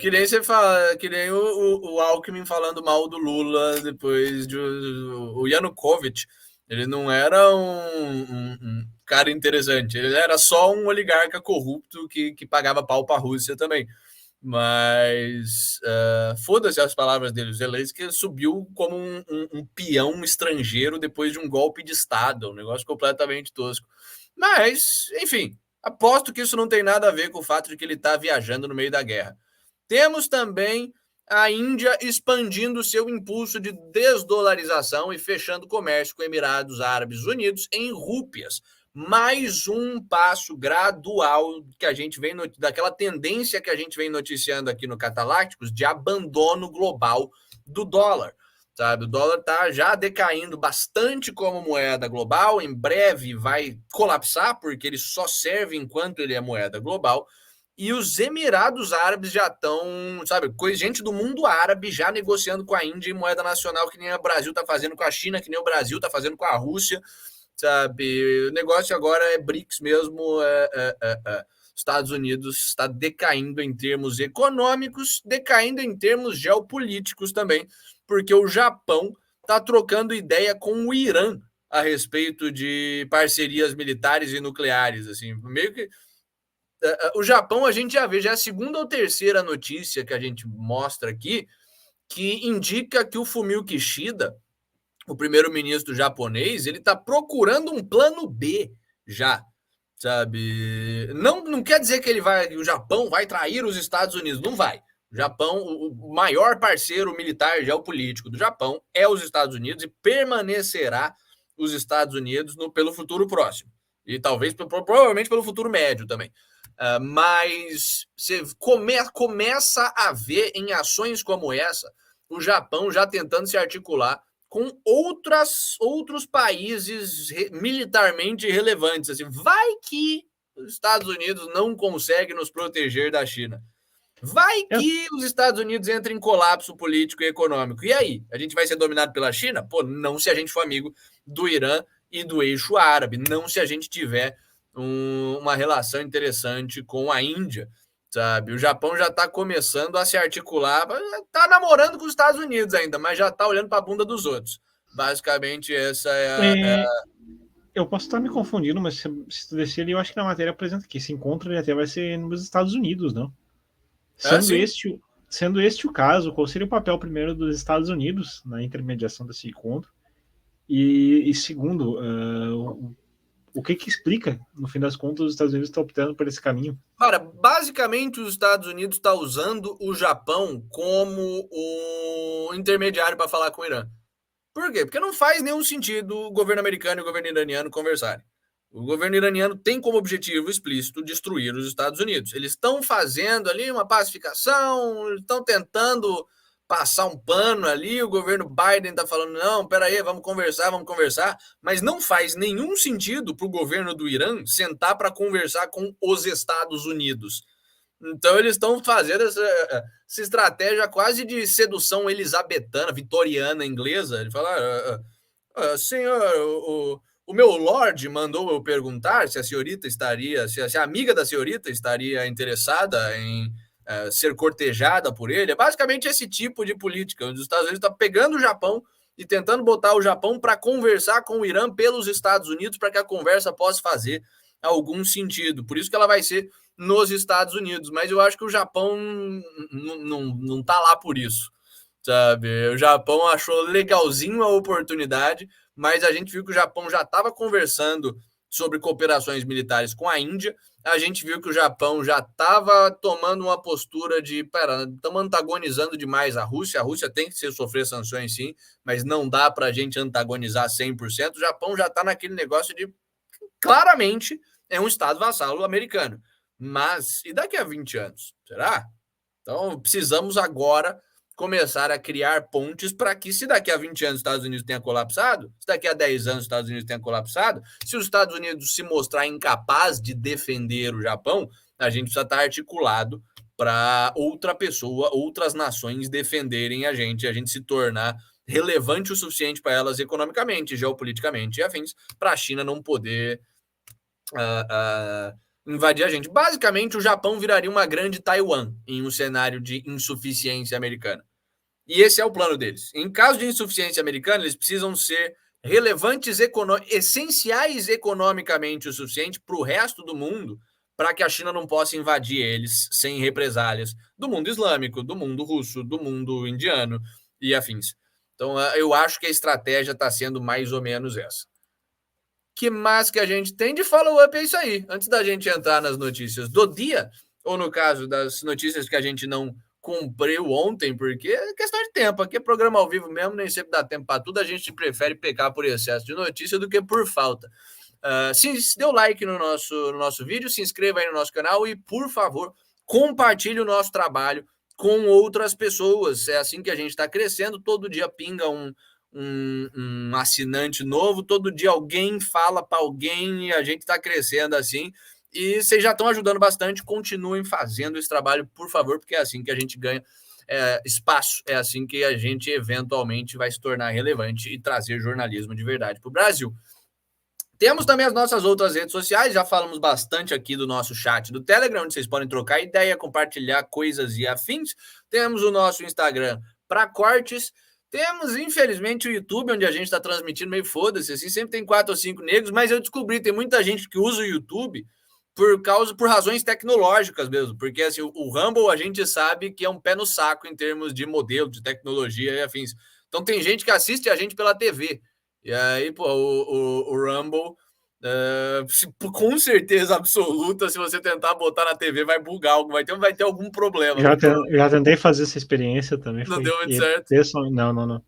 que nem você fala, que nem o Alckmin falando mal do Lula depois de o Yanukovych. Ele não era um cara interessante, ele era só um oligarca corrupto que pagava pau para a Rússia também. Mas foda-se as palavras dele. O Zelensky subiu como um peão estrangeiro depois de um golpe de Estado, um negócio completamente tosco. Mas, enfim, aposto que isso não tem nada a ver com o fato de que ele está viajando no meio da guerra. Temos também a Índia expandindo seu impulso de desdolarização e fechando comércio com Emirados Árabes Unidos em rúpias. Mais um passo gradual que a gente vem daquela tendência que a gente vem noticiando aqui no Catalácticos de abandono global do dólar. Sabe, o dólar está já decaindo bastante como moeda global, em breve vai colapsar, porque ele só serve enquanto ele é moeda global. E os Emirados Árabes já estão, sabe, gente do mundo árabe já negociando com a Índia em moeda nacional, que nem o Brasil está fazendo com a China, que nem o Brasil está fazendo com a Rússia, sabe? O negócio agora é BRICS mesmo, Estados Unidos está decaindo em termos econômicos, decaindo em termos geopolíticos também, porque o Japão está trocando ideia com o Irã a respeito de parcerias militares e nucleares, assim, meio que o Japão a gente já vê, já é a segunda ou terceira notícia que a gente mostra aqui que indica que o Fumio Kishida, o primeiro-ministro japonês, ele está procurando um plano B já, sabe? Não quer dizer que o Japão vai trair os Estados Unidos, não vai. O Japão, o maior parceiro militar geopolítico do Japão é os Estados Unidos e permanecerá os Estados Unidos pelo futuro próximo. E talvez, provavelmente, pelo futuro médio também. Mas você começa a ver em ações como essa o Japão já tentando se articular com outros países militarmente relevantes. Assim, vai que os Estados Unidos não conseguem nos proteger da China. Vai que os Estados Unidos entram em colapso político e econômico. E aí? A gente vai ser dominado pela China? Pô, não se a gente for amigo do Irã e do eixo árabe. Não se a gente tiver uma relação interessante com a Índia, sabe? O Japão já está começando a se articular, está namorando com os Estados Unidos ainda, mas já está olhando para a bunda dos outros. Basicamente, essa Eu posso estar me confundindo, mas se tu descer ali, eu acho que na matéria apresenta que esse encontro ele até vai ser nos Estados Unidos, não? Sendo este o caso, qual seria o papel primeiro dos Estados Unidos na intermediação desse encontro? E segundo, o que explica, no fim das contas, os Estados Unidos estão optando por esse caminho? Cara, basicamente os Estados Unidos está usando o Japão como o intermediário para falar com o Irã. Por quê? Porque não faz nenhum sentido o governo americano e o governo iraniano conversarem. O governo iraniano tem como objetivo explícito destruir os Estados Unidos. Eles estão fazendo ali uma pacificação, estão tentando passar um pano ali. O governo Biden está falando: não, peraí, vamos conversar. Mas não faz nenhum sentido para o governo do Irã sentar para conversar com os Estados Unidos. Então eles estão fazendo essa estratégia quase de sedução elisabetana, vitoriana, inglesa. Ele fala: senhor, o meu lord mandou eu perguntar se a senhorita estaria, se a amiga da senhorita estaria interessada em ser cortejada por ele. É basicamente esse tipo de política, onde os Estados Unidos estão pegando o Japão e tentando botar o Japão para conversar com o Irã pelos Estados Unidos para que a conversa possa fazer algum sentido. Por isso que ela vai ser nos Estados Unidos, mas eu acho que o Japão não tá lá por isso, sabe? O Japão achou legalzinho a oportunidade, mas a gente viu que o Japão já estava conversando sobre cooperações militares com a Índia, a gente viu que o Japão já estava tomando uma postura de, estamos antagonizando demais a Rússia tem que sofrer sanções sim, mas não dá para a gente antagonizar 100%, o Japão já está naquele negócio de, claramente, é um estado vassalo americano. Mas, e daqui a 20 anos? Será? Então, precisamos agora começar a criar pontes para que, se daqui a 20 anos os Estados Unidos tenha colapsado, se daqui a 10 anos os Estados Unidos tenha colapsado, se os Estados Unidos se mostrar incapaz de defender o Japão, a gente precisa estar articulado para outra pessoa, outras nações defenderem a gente se tornar relevante o suficiente para elas economicamente, geopoliticamente e afins, para a China não poder invadir a gente. Basicamente, o Japão viraria uma grande Taiwan em um cenário de insuficiência americana. E esse é o plano deles. Em caso de insuficiência americana, eles precisam ser relevantes, essenciais economicamente o suficiente para o resto do mundo, para que a China não possa invadir eles sem represálias do mundo islâmico, do mundo russo, do mundo indiano e afins. Então, eu acho que a estratégia está sendo mais ou menos essa. Que mais que a gente tem de follow-up é isso aí. Antes da gente entrar nas notícias do dia, ou no caso das notícias que a gente não cumpriu ontem, porque é questão de tempo. Aqui é programa ao vivo mesmo, nem sempre dá tempo para tudo. A gente prefere pecar por excesso de notícia do que por falta. Se deu like no nosso vídeo, se inscreva aí no nosso canal e, por favor, compartilhe o nosso trabalho com outras pessoas. É assim que a gente está crescendo. Todo dia pinga um assinante novo, todo dia alguém fala para alguém e a gente está crescendo assim. E vocês já estão ajudando bastante, continuem fazendo esse trabalho, por favor, porque é assim que a gente ganha espaço, é assim que a gente eventualmente vai se tornar relevante e trazer jornalismo de verdade para o Brasil. Temos também as nossas outras redes sociais, já falamos bastante aqui do nosso chat do Telegram, onde vocês podem trocar ideia, compartilhar coisas e afins. Temos o nosso Instagram para cortes. Temos, infelizmente, o YouTube, onde a gente está transmitindo meio foda-se, assim, sempre tem 4 ou 5 negros, mas eu descobri, tem muita gente que usa o YouTube por razões tecnológicas mesmo, porque assim, o Rumble a gente sabe que é um pé no saco em termos de modelo, de tecnologia e afins. Então tem gente que assiste a gente pela TV, e aí, pô, o Rumble, com certeza absoluta, se você tentar botar na TV, vai bugar algo, vai ter algum problema. Já tentei fazer essa experiência também. Não deu muito certo? Não.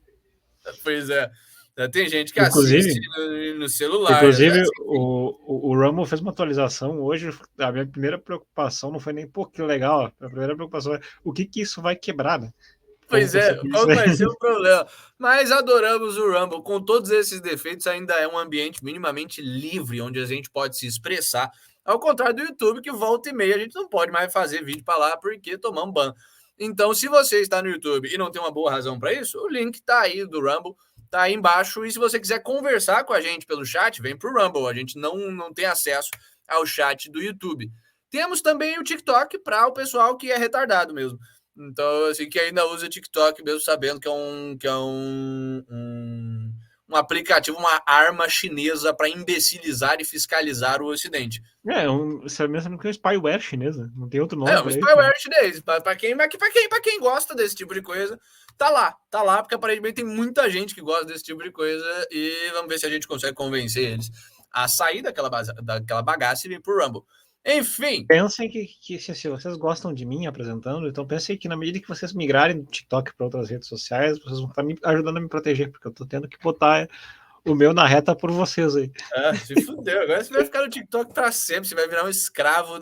Pois é. Tem gente que assiste no celular. Inclusive, assim. o Rumble fez uma atualização hoje. A minha primeira preocupação não foi nem, pô, que legal. A primeira preocupação é o que isso vai quebrar, né? Pois é, qual vai ser o problema? Mas adoramos o Rumble. Com todos esses defeitos, ainda é um ambiente minimamente livre, onde a gente pode se expressar. Ao contrário do YouTube, que volta e meia a gente não pode mais fazer vídeo para lá, porque tomamos ban. Então, se você está no YouTube e não tem uma boa razão para isso, o link está aí do Rumble, está aí embaixo. E se você quiser conversar com a gente pelo chat, vem para o Rumble. A gente não tem acesso ao chat do YouTube. Temos também o TikTok para o pessoal que é retardado mesmo. Então, assim, que ainda usa TikTok, mesmo sabendo que é um aplicativo, uma arma chinesa para imbecilizar e fiscalizar o Ocidente. Você mesmo que é um spyware chinesa, não tem outro nome. Um spyware chinês. Para quem gosta desse tipo de coisa, tá lá, porque aparentemente tem muita gente que gosta desse tipo de coisa e vamos ver se a gente consegue convencer eles a sair daquela bagaça e vir pro Rumble. Enfim. Pensem que se vocês gostam de mim apresentando, então pensem que na medida que vocês migrarem do TikTok para outras redes sociais, vocês vão estar me ajudando a me proteger, porque eu tô tendo que botar o meu na reta por vocês aí. Se fudeu. Agora você vai ficar no TikTok para sempre, você vai virar um escravo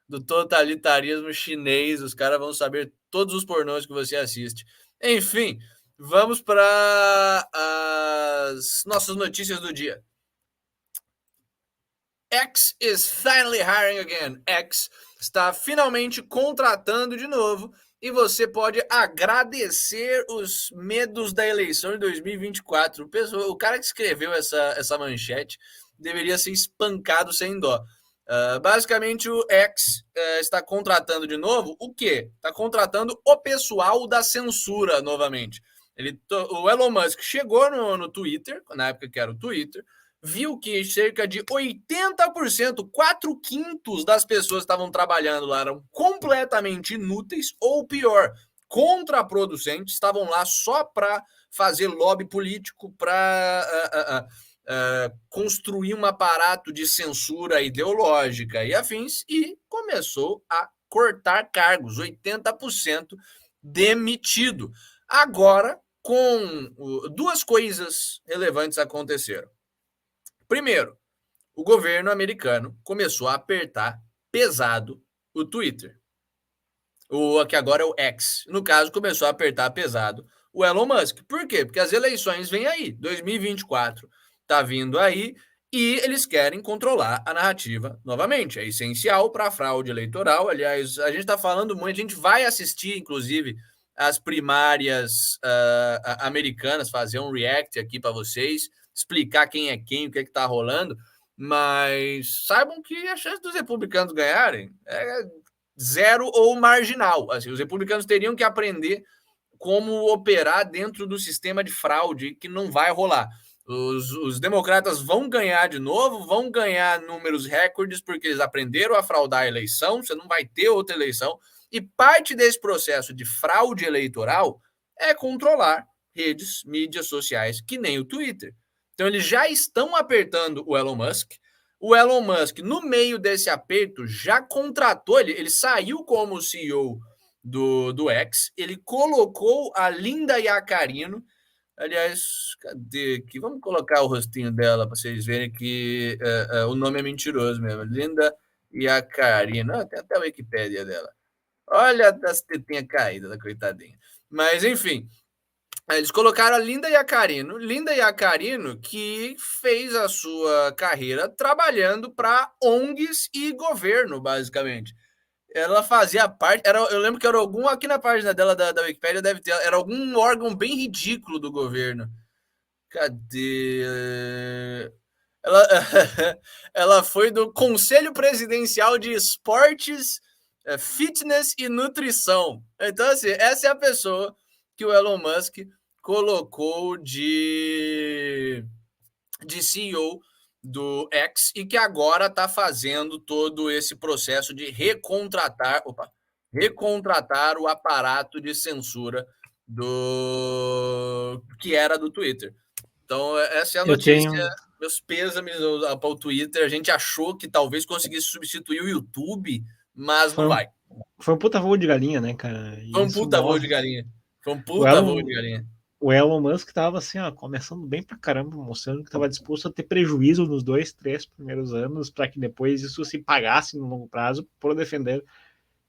do totalitarismo chinês, os caras vão saber todos os pornôs que você assiste. Enfim, vamos para as nossas notícias do dia. X is finally hiring again. X está finalmente contratando de novo e você pode agradecer os medos da eleição de 2024. O cara que escreveu essa manchete deveria ser espancado sem dó. Basicamente, o X está contratando de novo o quê? Está contratando o pessoal da censura novamente. O Elon Musk chegou no Twitter, na época que era o Twitter, viu que cerca de 80%, 4/5 das pessoas que estavam trabalhando lá eram completamente inúteis, ou pior, contraproducentes, estavam lá só para fazer lobby político, para construir um aparato de censura ideológica e afins, e começou a cortar cargos, 80% demitido. Agora, com duas coisas relevantes aconteceram. Primeiro, o governo americano começou a apertar pesado o Twitter. Que agora é o X. No caso, começou a apertar pesado o Elon Musk. Por quê? Porque as eleições vêm aí. 2024 tá vindo aí E eles querem controlar a narrativa novamente. É essencial para a fraude eleitoral. Aliás, a gente está falando muito, a gente vai assistir, inclusive, as primárias americanas, fazer um react aqui para vocês, explicar quem é quem, o que está rolando, mas saibam que a chance dos republicanos ganharem é zero ou marginal. Assim, os republicanos teriam que aprender como operar dentro do sistema de fraude, que não vai rolar. Os democratas vão ganhar de novo, vão ganhar números recordes, porque eles aprenderam a fraudar a eleição, você não vai ter outra eleição. E parte desse processo de fraude eleitoral é controlar redes, mídias sociais, que nem o Twitter. Então, eles já estão apertando o Elon Musk. O Elon Musk, no meio desse aperto, já contratou, ele saiu como CEO do X, ele colocou a Linda Yacarino. Aliás, cadê aqui? Vamos colocar o rostinho dela para vocês verem que o nome é mentiroso mesmo. Linda Yacarino. Tem até a Wikipédia dela. Olha as tetinhas caídas da coitadinha. Mas, enfim, eles colocaram a Linda Yacarino. Linda Yacarino, que fez a sua carreira trabalhando para ONGs e governo, basicamente. Ela fazia parte. Eu lembro que era algum. Aqui na página dela da Wikipédia deve ter. Era algum órgão bem ridículo do governo. Cadê? Ela, ela foi do Conselho Presidencial de Esportes, Fitness e Nutrição. Então, assim, essa é a pessoa que o Elon Musk colocou de CEO do X e que agora está fazendo todo esse processo de recontratar o aparato de censura do que era do Twitter. Então, essa é a notícia. Meus pêsames para o Twitter. A gente achou que talvez conseguisse substituir o YouTube, mas não vai. Foi um puta voo de galinha, né, cara? Foi um puta voo de galinha. Foi um puta voo de galinha. O Elon Musk tava assim, ó, começando bem pra caramba, mostrando que tava disposto a ter prejuízo nos 2, 3 primeiros anos, para que depois isso se pagasse no longo prazo por defender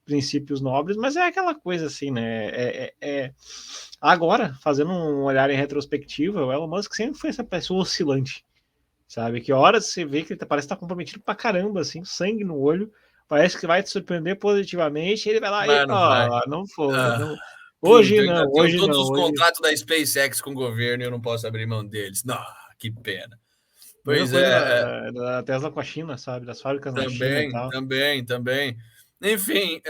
princípios nobres, mas é aquela coisa assim, né? Agora, fazendo um olhar em retrospectiva, o Elon Musk sempre foi essa pessoa oscilante, sabe? Que horas você vê que ele parece estar comprometido pra caramba, assim, sangue no olho, parece que vai te surpreender positivamente, ele vai lá e não foi, não. Hoje não, hoje todos não. Os contratos da SpaceX com o governo e eu não posso abrir mão deles. Não, que pena. Pois é. Da Tesla com a China, sabe? Das fábricas na China e tal. Também. Enfim,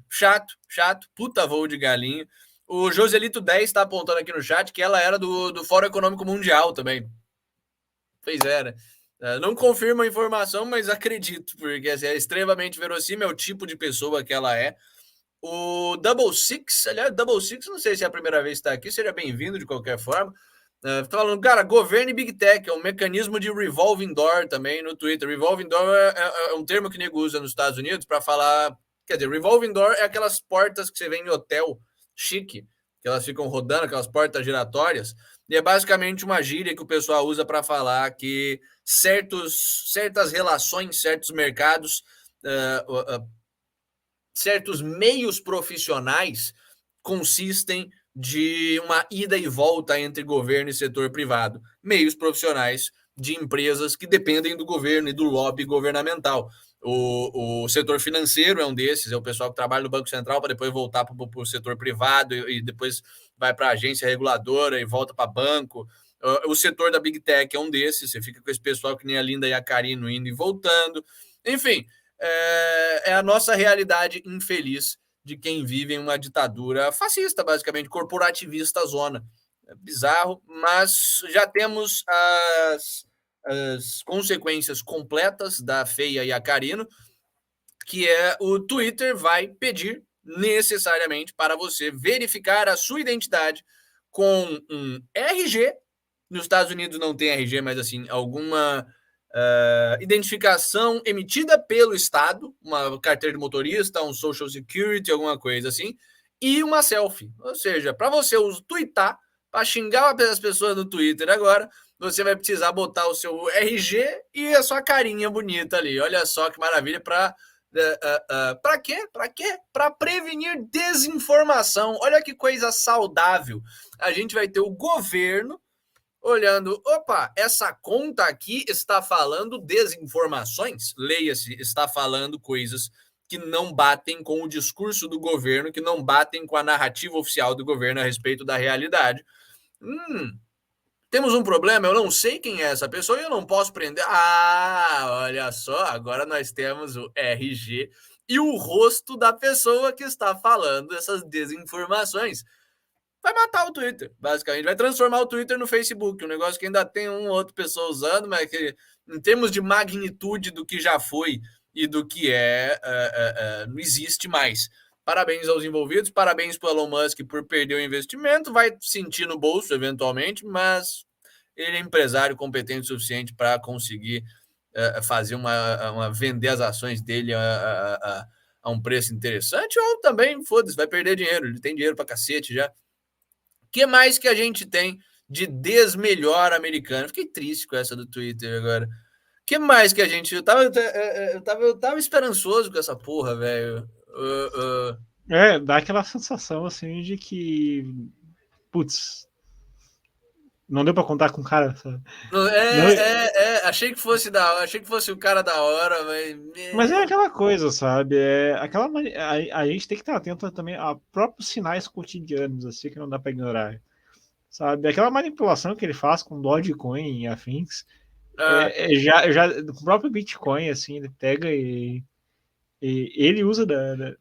chato, puta voo de galinha. O Joselito 10 está apontando aqui no chat que ela era do Fórum Econômico Mundial também. Pois era. Não confirmo a informação, mas acredito, porque assim, é extremamente verossímil, é o tipo de pessoa que ela é. O Double Six, aliás, Double Six, não sei se é a primeira vez que está aqui, seja bem-vindo de qualquer forma. Falando, cara, governo e Big Tech, é um mecanismo de revolving door também no Twitter. Revolving door é um termo que o nego usa nos Estados Unidos para falar. Quer dizer, revolving door é aquelas portas que você vê em hotel chique, que elas ficam rodando, aquelas portas giratórias. E é basicamente uma gíria que o pessoal usa para falar que certas relações, certos mercados, certos meios profissionais consistem de uma ida e volta entre governo e setor privado. Meios profissionais de empresas que dependem do governo e do lobby governamental. O setor financeiro é um desses, é o pessoal que trabalha no Banco Central para depois voltar para o setor privado e depois vai para a agência reguladora e volta para banco. O setor da Big Tech é um desses, você fica com esse pessoal que nem a Linda Yacarino indo e voltando. Enfim, é a nossa realidade infeliz de quem vive em uma ditadura fascista, basicamente, corporativista zona. É bizarro, mas já temos as consequências completas da feia Yacarino, que é o Twitter vai pedir necessariamente para você verificar a sua identidade com um RG. Nos Estados Unidos não tem RG, mas assim, alguma identificação emitida pelo Estado, uma carteira de motorista, um Social Security, alguma coisa assim, e uma selfie. Ou seja, para você twittar, para xingar as pessoas no Twitter agora, você vai precisar botar o seu RG e a sua carinha bonita ali. Olha só que maravilha para quê? Para prevenir desinformação. Olha que coisa saudável. A gente vai ter o governo olhando, opa, essa conta aqui está falando desinformações, leia-se, está falando coisas que não batem com o discurso do governo, que não batem com a narrativa oficial do governo a respeito da realidade. Temos um problema, eu não sei quem é essa pessoa e eu não posso prender. Ah, olha só, agora nós temos o RG e o rosto da pessoa que está falando essas desinformações. Vai matar o Twitter, basicamente. Vai transformar o Twitter no Facebook, um negócio que ainda tem uma ou outra pessoa usando, mas que, em termos de magnitude do que já foi e do que não existe mais. Parabéns aos envolvidos, parabéns para o Elon Musk por perder o investimento, vai sentir no bolso eventualmente, mas ele é empresário competente o suficiente para conseguir fazer vender as ações dele a um preço interessante, ou também, foda-se, vai perder dinheiro, ele tem dinheiro para cacete já. O que mais que a gente tem de desmelhor americano? Fiquei triste com essa do Twitter agora. O que mais que a gente. Eu tava esperançoso com essa porra, velho. Dá aquela sensação assim de que. Putz, não deu pra contar com o cara, sabe? Achei que fosse da hora, achei que fosse o cara da hora, mas é aquela coisa, sabe? A gente tem que estar atento também a próprios sinais cotidianos, assim, que não dá pra ignorar. Sabe? Aquela manipulação que ele faz com Dogecoin e afins. O próprio Bitcoin, assim, ele pega e ele usa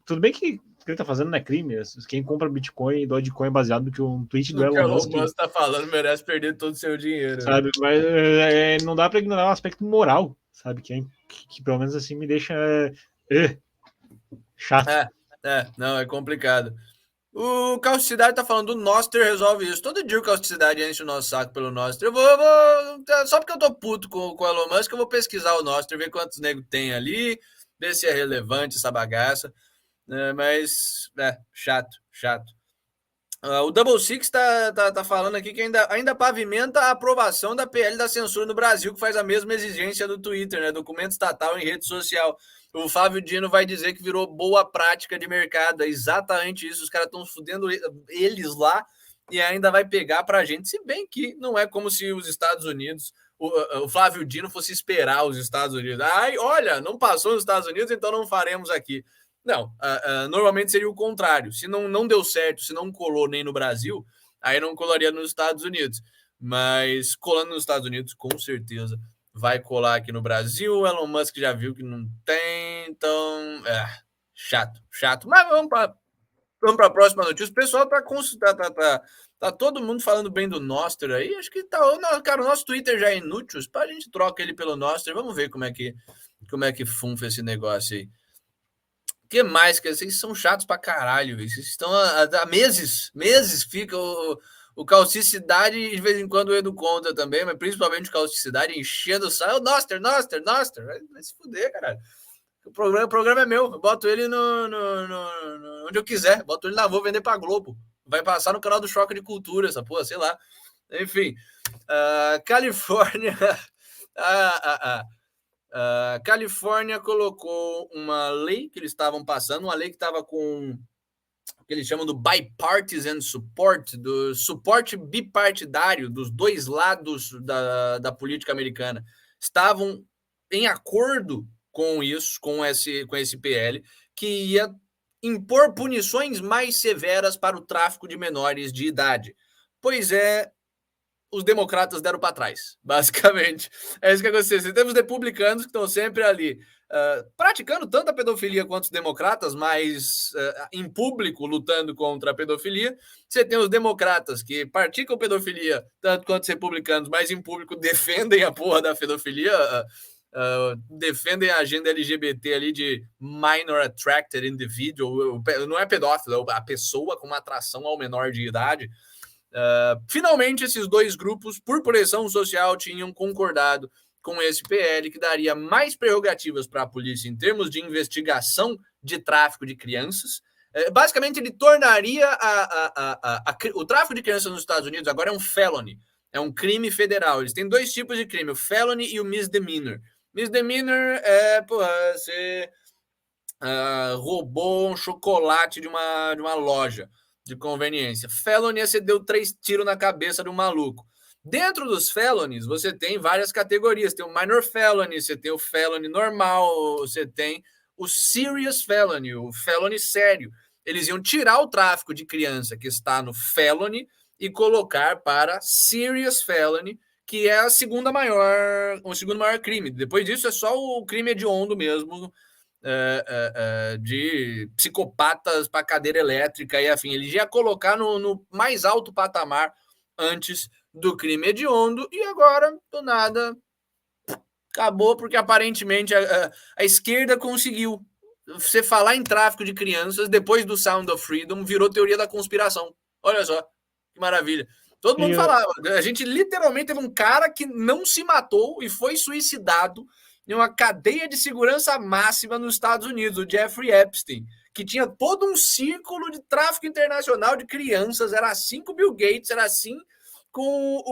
tudo bem que o que ele tá fazendo não é crime. Quem compra Bitcoin e Dogecoin baseado no que um tweet do Elon Musk tá falando merece perder todo o seu dinheiro. Sabe? Mas não dá pra ignorar o aspecto moral, sabe? Que pelo menos assim me deixa chato. Não, é complicado. O Causticidade tá falando, o Noster resolve isso. Todo dia o Causticidade enche o nosso saco pelo Noster. Só porque eu tô puto com o Elon Musk, eu vou pesquisar o Noster, ver quantos negros tem ali, ver se é relevante essa bagaça. Mas, chato. O Double Six tá falando aqui que ainda pavimenta a aprovação da PL da censura no Brasil, que faz a mesma exigência do Twitter, né? Documento estatal em rede social. O Flávio Dino vai dizer que virou boa prática de mercado. É exatamente isso. Os caras estão fudendo eles lá e ainda vai pegar pra gente. Se bem que não é como se os Estados Unidos, o Flávio Dino fosse esperar os Estados Unidos. Ai, olha, não passou nos Estados Unidos, então não faremos aqui. Não, normalmente seria o contrário. Se não deu certo, se não colou nem no Brasil, aí não colaria nos Estados Unidos. Mas colando nos Estados Unidos, com certeza vai colar aqui no Brasil. O Elon Musk já viu que não tem, então chato. Mas vamos para a próxima notícia. O pessoal tá todo mundo falando bem do Nostr aí. Acho que tá. Cara, o nosso Twitter já é inútil. A gente troca ele pelo Nostr. Vamos ver como é que funfa esse negócio aí. O que mais? Que vocês são chatos pra caralho. Vocês estão há meses fica o Calcicidade e de vez em quando o Edu conta também, mas principalmente o Calcicidade enchendo o saco. Noster. Vai se fuder, caralho. O programa é meu. Eu boto ele onde eu quiser. Boto ele vou vender pra Globo. Vai passar no canal do Choque de Cultura, essa porra, sei lá. Enfim. Califórnia. Califórnia colocou uma lei que eles estavam passando, uma lei que estava com o que eles chamam do bipartisan support, do suporte bipartidário dos dois lados da política americana. Estavam em acordo com isso, com esse PL, que ia impor punições mais severas para o tráfico de menores de idade. Pois é, os democratas deram para trás, basicamente. É isso que aconteceu. Temos republicanos que estão sempre ali praticando tanto a pedofilia quanto os democratas, mas em público lutando contra a pedofilia. Você tem os democratas que praticam pedofilia tanto quanto os republicanos, mas em público defendem a porra da pedofilia, defendem a agenda LGBT ali de minor attracted individual. Não é pedófilo, é a pessoa com uma atração ao menor de idade. Finalmente, esses dois grupos, por pressão social, tinham concordado com esse PL que daria mais prerrogativas para a polícia em termos de investigação de tráfico de crianças. Basicamente, ele tornaria o tráfico de crianças nos Estados Unidos agora é um felony, é um crime federal. Eles têm dois tipos de crime, o felony e o misdemeanor. Misdemeanor é, você roubou um chocolate de uma loja de conveniência. Felony, você deu 3 tiros na cabeça de um maluco. Dentro dos felonies, você tem várias categorias. Tem o minor felony, você tem o felony normal, você tem o serious felony, o felony sério. Eles iam tirar o tráfico de criança que está no felony e colocar para serious felony, que é o segundo maior crime. Depois disso é só o crime hediondo mesmo, de psicopatas para cadeira elétrica e afim. Ele ia colocar no mais alto patamar antes do crime hediondo, e agora, do nada, acabou, porque aparentemente a esquerda conseguiu. Você falar em tráfico de crianças, depois do Sound of Freedom, virou teoria da conspiração. Olha só, que maravilha. Todo mundo falava. A gente literalmente teve um cara que não se matou e foi suicidado em uma cadeia de segurança máxima nos Estados Unidos, o Jeffrey Epstein, que tinha todo um círculo de tráfico internacional de crianças. Era assim com o Bill Gates, era assim com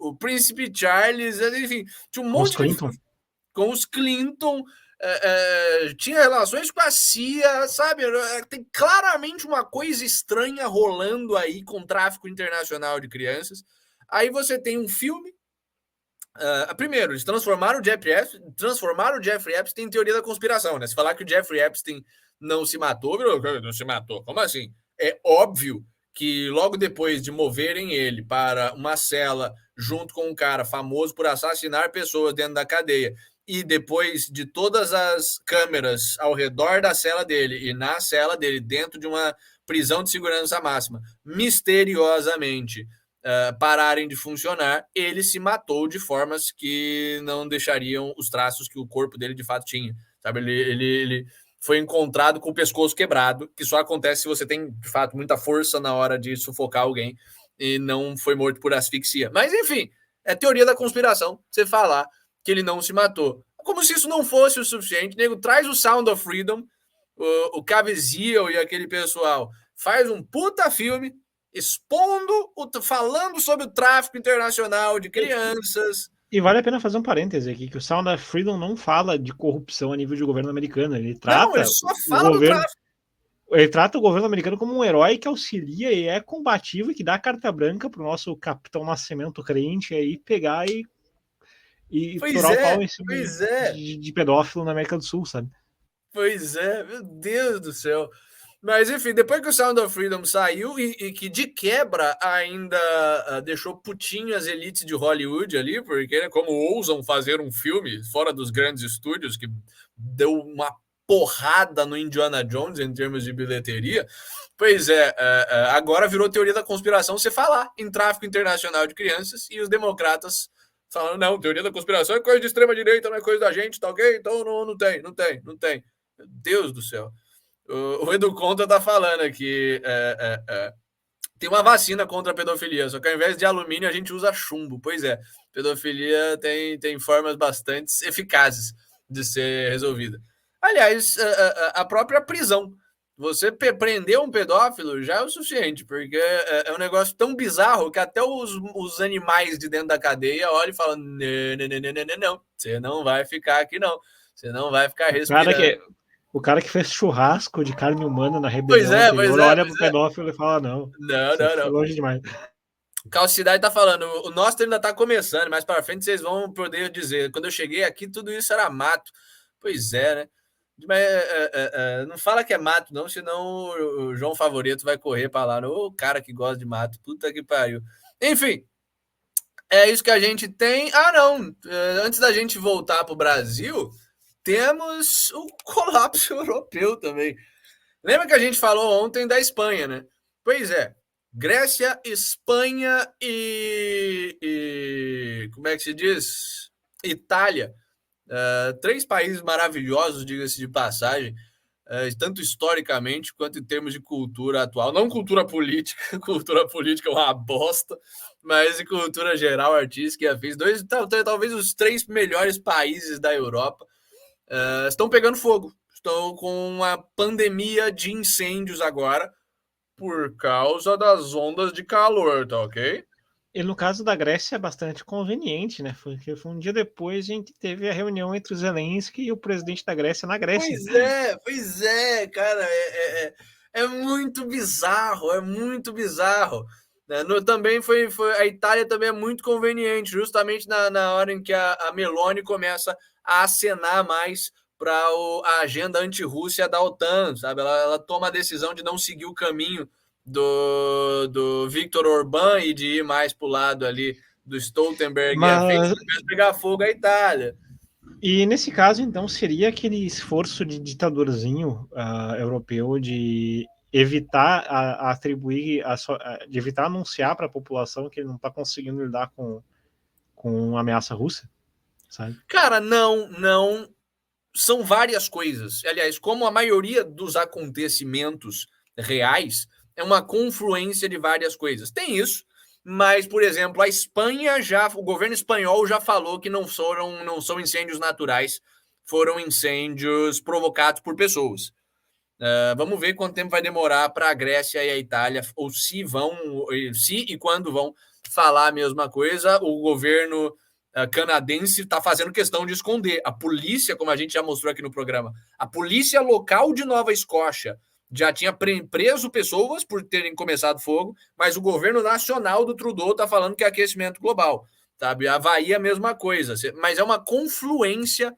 o Príncipe Charles, enfim, tinha um monte de... Com os Clinton, tinha relações com a CIA, sabe? Tem claramente uma coisa estranha rolando aí com tráfico internacional de crianças. Aí você tem um filme. Primeiro, eles transformaram o Jeffrey Epstein em teoria da conspiração, né? Se falar que o Jeffrey Epstein não se matou, não se matou. Como assim? É óbvio que logo depois de moverem ele para uma cela junto com um cara famoso por assassinar pessoas dentro da cadeia, e depois de todas as câmeras ao redor da cela dele e na cela dele, dentro de uma prisão de segurança máxima, misteriosamente pararem de funcionar, ele se matou de formas que não deixariam os traços que o corpo dele de fato tinha. Sabe? Ele foi encontrado com o pescoço quebrado, que só acontece se você tem, de fato, muita força na hora de sufocar alguém, e não foi morto por asfixia. Mas, enfim, é teoria da conspiração você falar que ele não se matou. Como se isso não fosse o suficiente, nego traz o Sound of Freedom, o Caviezel e aquele pessoal faz um puta filme expondo, falando sobre o tráfico internacional de crianças. E vale a pena fazer um parêntese aqui, que o Sound of Freedom não fala de corrupção a nível de governo americano, ele trata não, ele só fala do tráfico. Ele trata o governo americano como um herói que auxilia e é combativo e que dá carta branca pro nosso Capitão Nascimento crente aí pegar e estourar o pau em cima de pedófilo na América do Sul, sabe? Pois é, meu Deus do céu. Mas, enfim, depois que o Sound of Freedom saiu e que, de quebra, ainda deixou putinho as elites de Hollywood ali, porque, né, como ousam fazer um filme fora dos grandes estúdios, que deu uma porrada no Indiana Jones em termos de bilheteria, pois agora virou teoria da conspiração você falar em tráfico internacional de crianças, e os democratas falando, não, teoria da conspiração é coisa de extrema-direita, não é coisa da gente, tá ok? Então não tem. Meu Deus do céu. O Edu Conta tá falando aqui, tem uma vacina contra a pedofilia, só que ao invés de alumínio a gente usa chumbo. Pois é, pedofilia tem formas bastante eficazes de ser resolvida. Aliás, a própria prisão. Você prender um pedófilo já é o suficiente, porque é um negócio tão bizarro que até os animais de dentro da cadeia olham e falam, não, você não vai ficar aqui não, você não vai ficar respirando. O cara que fez churrasco de carne humana na rebelião olha pro pedófilo e fala, não. Não. Longe demais. Calcidade tá falando, o nosso ainda tá começando, mais para frente vocês vão poder dizer, quando eu cheguei aqui tudo isso era mato. Pois é, né? Mas não fala que é mato não, senão o João Favorito vai correr para lá, o cara que gosta de mato, puta que pariu. Enfim, é isso que a gente tem. Não, antes da gente voltar pro Brasil, temos o colapso europeu também. Lembra que a gente falou ontem da Espanha, né? Pois é, Grécia, Espanha e como é que se diz? Itália. 3 países maravilhosos, diga-se de passagem, tanto historicamente quanto em termos de cultura atual. Não cultura política, cultura política é uma bosta, mas em cultura geral, artística e afins. Talvez os 3 melhores países da Europa estão pegando fogo. Estão com uma pandemia de incêndios agora por causa das ondas de calor, tá ok? E no caso da Grécia é bastante conveniente, né? Porque foi um dia depois em que teve a reunião entre o Zelensky e o presidente da Grécia na Grécia. Pois é, cara, é muito bizarro, Também a Itália também é muito conveniente, justamente na hora em que a Meloni começa a acenar mais para a agenda anti-Rússia da OTAN, sabe? Ela toma a decisão de não seguir o caminho do Viktor Orbán e de ir mais para o lado ali do Stoltenberg e afins, para pegar fogo a Itália. E nesse caso, então, seria aquele esforço de ditadorzinho europeu de evitar atribuir, de evitar anunciar para a população que ele não está conseguindo lidar com a ameaça russa, sabe? Cara, não. São várias coisas. Aliás, como a maioria dos acontecimentos reais é uma confluência de várias coisas. Tem isso, mas, por exemplo, o governo espanhol já falou que não são incêndios naturais, foram incêndios provocados por pessoas. Vamos ver quanto tempo vai demorar para a Grécia e a Itália, ou se e quando vão falar a mesma coisa. O governo canadense está fazendo questão de esconder. A polícia, como a gente já mostrou aqui no programa, a polícia local de Nova Escócia já tinha preso pessoas por terem começado fogo, mas o governo nacional do Trudeau está falando que é aquecimento global. Sabe? A Havaí é a mesma coisa, mas é uma confluência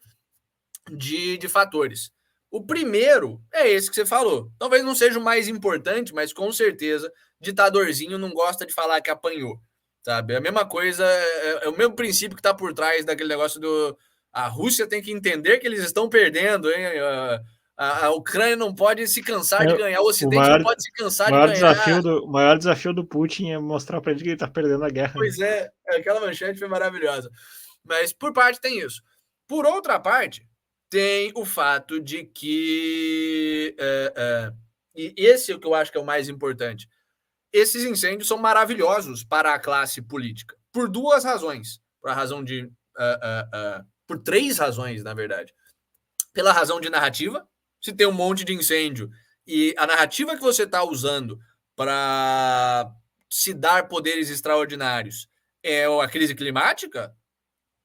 de fatores. O primeiro é esse que você falou. Talvez não seja o mais importante, mas com certeza ditadorzinho não gosta de falar que apanhou. Sabe? É a mesma coisa, é o mesmo princípio que está por trás daquele negócio do. A Rússia tem que entender que eles estão perdendo, hein? A Ucrânia não pode se cansar de ganhar, o Ocidente não pode se cansar de ganhar. O maior desafio do Putin é mostrar para ele que ele está perdendo a guerra. Pois é, aquela manchete foi maravilhosa. Mas por parte tem isso. Por outra parte, tem o fato de que. E esse é o que eu acho que é o mais importante. Esses incêndios são maravilhosos para a classe política. Por duas razões. Por a razão de. Por três razões, na verdade. Pela razão de narrativa. Se tem um monte de incêndio e a narrativa que você está usando para se dar poderes extraordinários é a crise climática,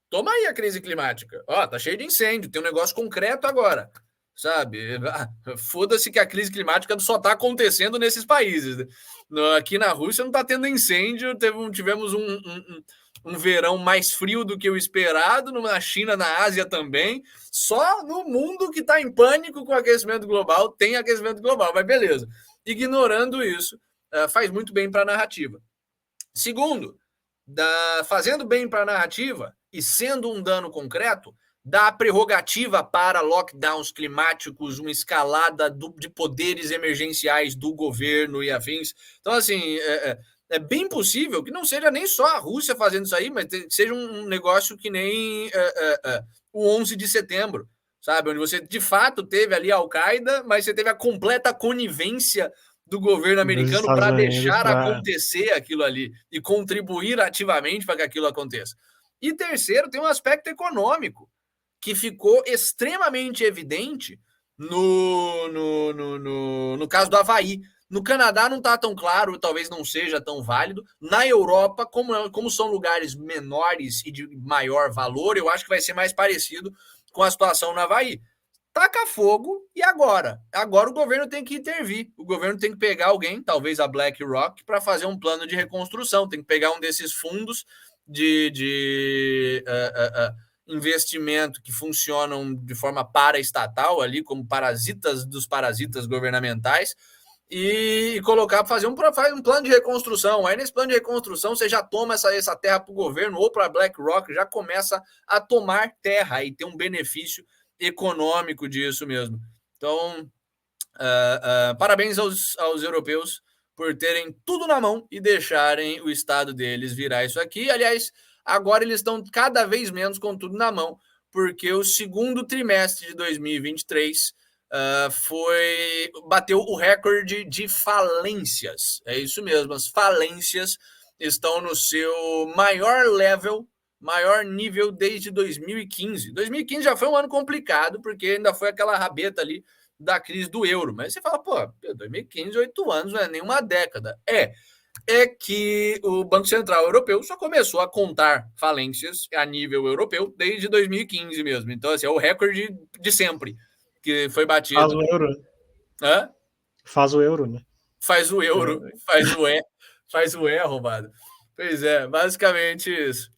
toma aí a crise climática. Ó, tá cheio de incêndio, tem um negócio concreto agora, sabe? Foda-se que a crise climática só tá acontecendo nesses países. Aqui na Rússia não tá tendo incêndio, tivemos um verão mais frio do que o esperado, na China, na Ásia também. Só no mundo que tá em pânico com o aquecimento global tem aquecimento global, mas beleza. Ignorando isso, faz muito bem para a narrativa. Segundo, fazendo bem para a narrativa e sendo um dano concreto, dá prerrogativa para lockdowns climáticos, uma escalada de poderes emergenciais do governo e afins. Então, assim, é bem possível que não seja nem só a Rússia fazendo isso aí, mas seja um negócio que nem o 11 de setembro, sabe? Onde você, de fato, teve ali a Al-Qaeda, mas você teve a completa conivência do governo americano para deixar acontecer aquilo ali e contribuir ativamente para que aquilo aconteça. E terceiro, tem um aspecto econômico que ficou extremamente evidente no caso do Havaí. No Canadá não está tão claro, talvez não seja tão válido. Na Europa, como são lugares menores e de maior valor, eu acho que vai ser mais parecido com a situação no Havaí. Taca fogo e agora? Agora o governo tem que intervir. O governo tem que pegar alguém, talvez a BlackRock, para fazer um plano de reconstrução. Tem que pegar um desses fundos de investimento que funcionam de forma paraestatal ali, como parasitas dos parasitas governamentais, e colocar para fazer um plano de reconstrução. Aí nesse plano de reconstrução você já toma essa terra para o governo ou para a BlackRock, já começa a tomar terra e ter um benefício econômico disso mesmo. Então, parabéns aos europeus por terem tudo na mão e deixarem o estado deles virar isso aqui. Aliás, agora eles estão cada vez menos com tudo na mão, porque o segundo trimestre de 2023 bateu o recorde de falências. É isso mesmo, as falências estão no seu maior nível desde 2015. 2015 já foi um ano complicado, porque ainda foi aquela rabeta ali da crise do euro. Mas você fala, pô, 2015, 8 anos, não é nenhuma década. É que o Banco Central Europeu só começou a contar falências a nível europeu desde 2015 mesmo. Então, assim, é o recorde de sempre que foi batido. Faz o euro. Hã? Faz o euro, né? Faz o euro, Faz o E arrombado. Pois é, basicamente isso.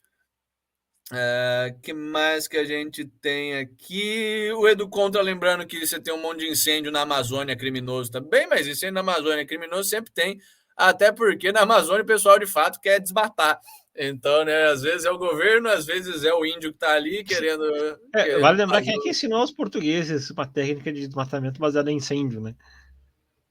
Que mais que a gente tem aqui? O Edu Contra lembrando que você tem um monte de incêndio na Amazônia criminoso também, mas incêndio na Amazônia criminoso sempre tem, até porque na Amazônia o pessoal de fato quer desmatar. Então, né, às vezes é o governo, às vezes é o índio que tá ali querendo Vale lembrar fazer... quem é que ensinou aos portugueses uma técnica de desmatamento baseada em incêndio, né?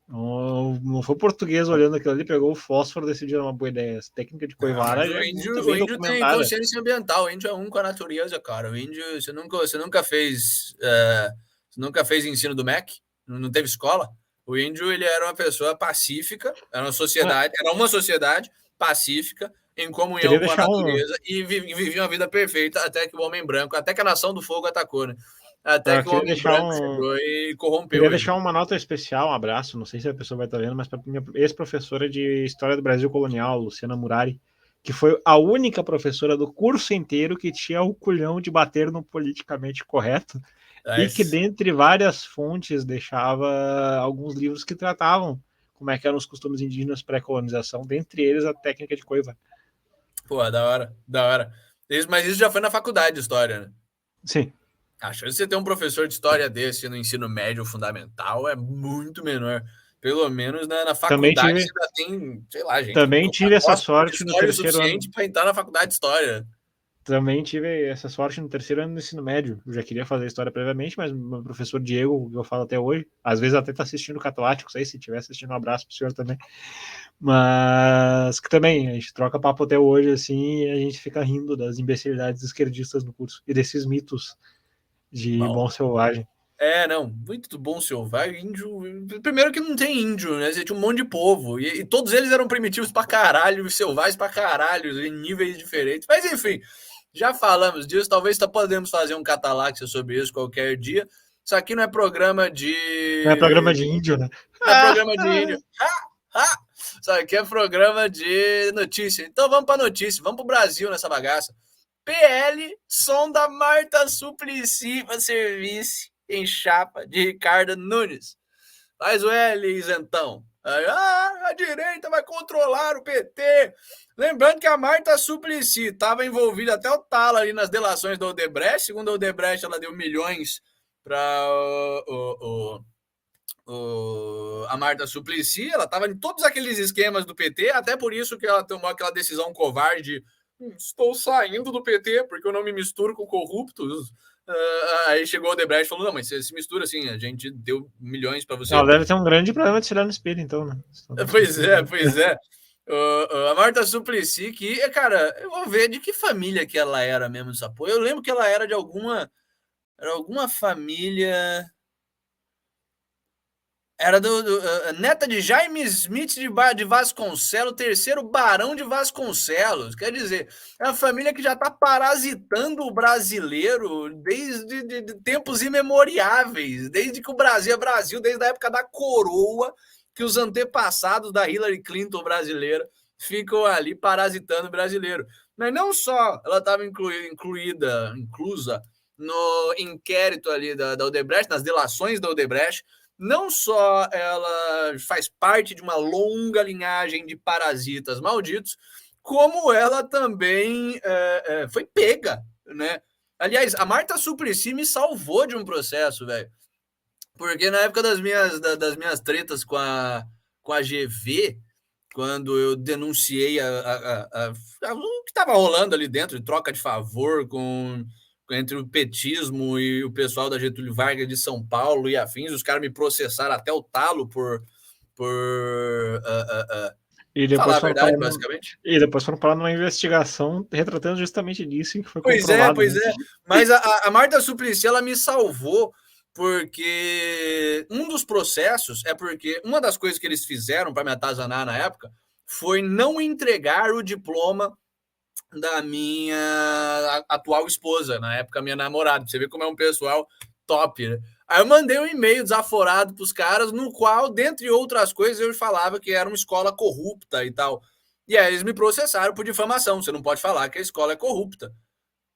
Não foi português olhando aquilo ali, pegou o fósforo e decidiu uma boa ideia. Essa técnica de Coivara Mas é muito o bem índio tem documentada. consciência ambiental, o índio é um com a natureza, cara. O índio, você nunca fez, você nunca fez ensino do MEC, não teve escola. O índio, ele era uma pessoa pacífica, era uma sociedade pacífica, em comunhão Queria com a deixar natureza e vivia uma vida perfeita até que o homem branco, até que a Nação do Fogo atacou, né? Até que o queria homem deixar branco chegou e corrompeu Queria ele. deixar uma nota especial, um abraço, não sei se a pessoa vai estar vendo, mas para minha ex-professora de História do Brasil Colonial, Luciana Murari, que foi a única professora do curso inteiro que tinha o culhão de bater no politicamente correto e que, dentre várias fontes, deixava alguns livros que tratavam como é que eram os costumes indígenas pré-colonização, dentre eles a técnica de coiva. Pô, da hora, da hora. Mas isso já foi na faculdade de História, né? Sim. A chance de você ter um professor de história desse no ensino médio fundamental é muito menor. Pelo menos na faculdade você ainda tem, sei lá, gente também que tive essa gosta de sorte no história o terceiro ano. suficiente para entrar na faculdade de história. Também tive essa sorte no terceiro ano do ensino médio. Eu já queria fazer história previamente, mas meu professor Diego, que eu falo até hoje, às vezes até tá assistindo o Cataláticos aí, se estiver assistindo, um abraço pro senhor também. Mas que também, a gente troca papo até hoje, assim, e a gente fica rindo das imbecilidades esquerdistas no curso e desses mitos de bom selvagem. Não, muito bom selvagem. Índio. Primeiro que não tem índio, né? Você tinha um monte de povo. E todos eles eram primitivos pra caralho, selvagens pra caralho, em níveis diferentes. Mas enfim, já falamos disso. Talvez podemos fazer um Cataláxia sobre isso qualquer dia. Isso aqui não é programa de. Não é programa de índio, né? Não é programa de índio. Isso aqui é programa de notícia. Então vamos pra notícia. Vamos pro Brasil nessa bagaça. PL sonda Marta Suplicy para serviço em chapa de Ricardo Nunes. Faz o L, isentão. A direita vai controlar o PT. Lembrando que a Marta Suplicy estava envolvida até o talo ali nas delações da Odebrecht. Segundo a Odebrecht, ela deu milhões para a Marta Suplicy. Ela estava em todos aqueles esquemas do PT, até por isso que ela tomou aquela decisão covarde. Estou saindo do PT porque eu não me misturo com corruptos. Aí chegou o Odebrecht e falou: não, mas você se mistura assim, a gente deu milhões para você. Ela deve ter um grande problema de se olhar no espelho, então, né? Pois é. A Marta Suplicy, que, cara, eu vou ver de que família que ela era mesmo, essa porra. Eu lembro que ela era de alguma família. Era neta de Jaime Smith de Vasconcelos, terceiro barão de Vasconcelos. Quer dizer, é uma família que já está parasitando o brasileiro desde de tempos imemoriáveis, desde que o Brasil é Brasil, desde a época da coroa, que os antepassados da Hillary Clinton brasileira ficam ali parasitando o brasileiro. Mas não só ela estava inclusa no inquérito ali da Odebrecht, nas delações da Odebrecht. Não só ela faz parte de uma longa linhagem de parasitas malditos, como ela também foi pega, né? Aliás, a Marta Suplicy me salvou de um processo, velho. Porque na época das minhas tretas com a GV, quando eu denunciei o que estava rolando ali dentro, de troca de favor entre o petismo e o pessoal da Getúlio Vargas de São Paulo e afins, os caras me processaram até o talo por falar a verdade, basicamente. E depois foram parar numa investigação retratando justamente disso, que foi comprovado. Pois é. Mas a Marta Suplicy, ela me salvou porque um dos processos é porque uma das coisas que eles fizeram para me atazanar na época foi não entregar o diploma da minha atual esposa, na época minha namorada. Você vê como é um pessoal top, né? Aí eu mandei um e-mail desaforado para os caras, no qual, dentre outras coisas, eu falava que era uma escola corrupta e tal. E aí eles me processaram por difamação. Você não pode falar que a escola é corrupta.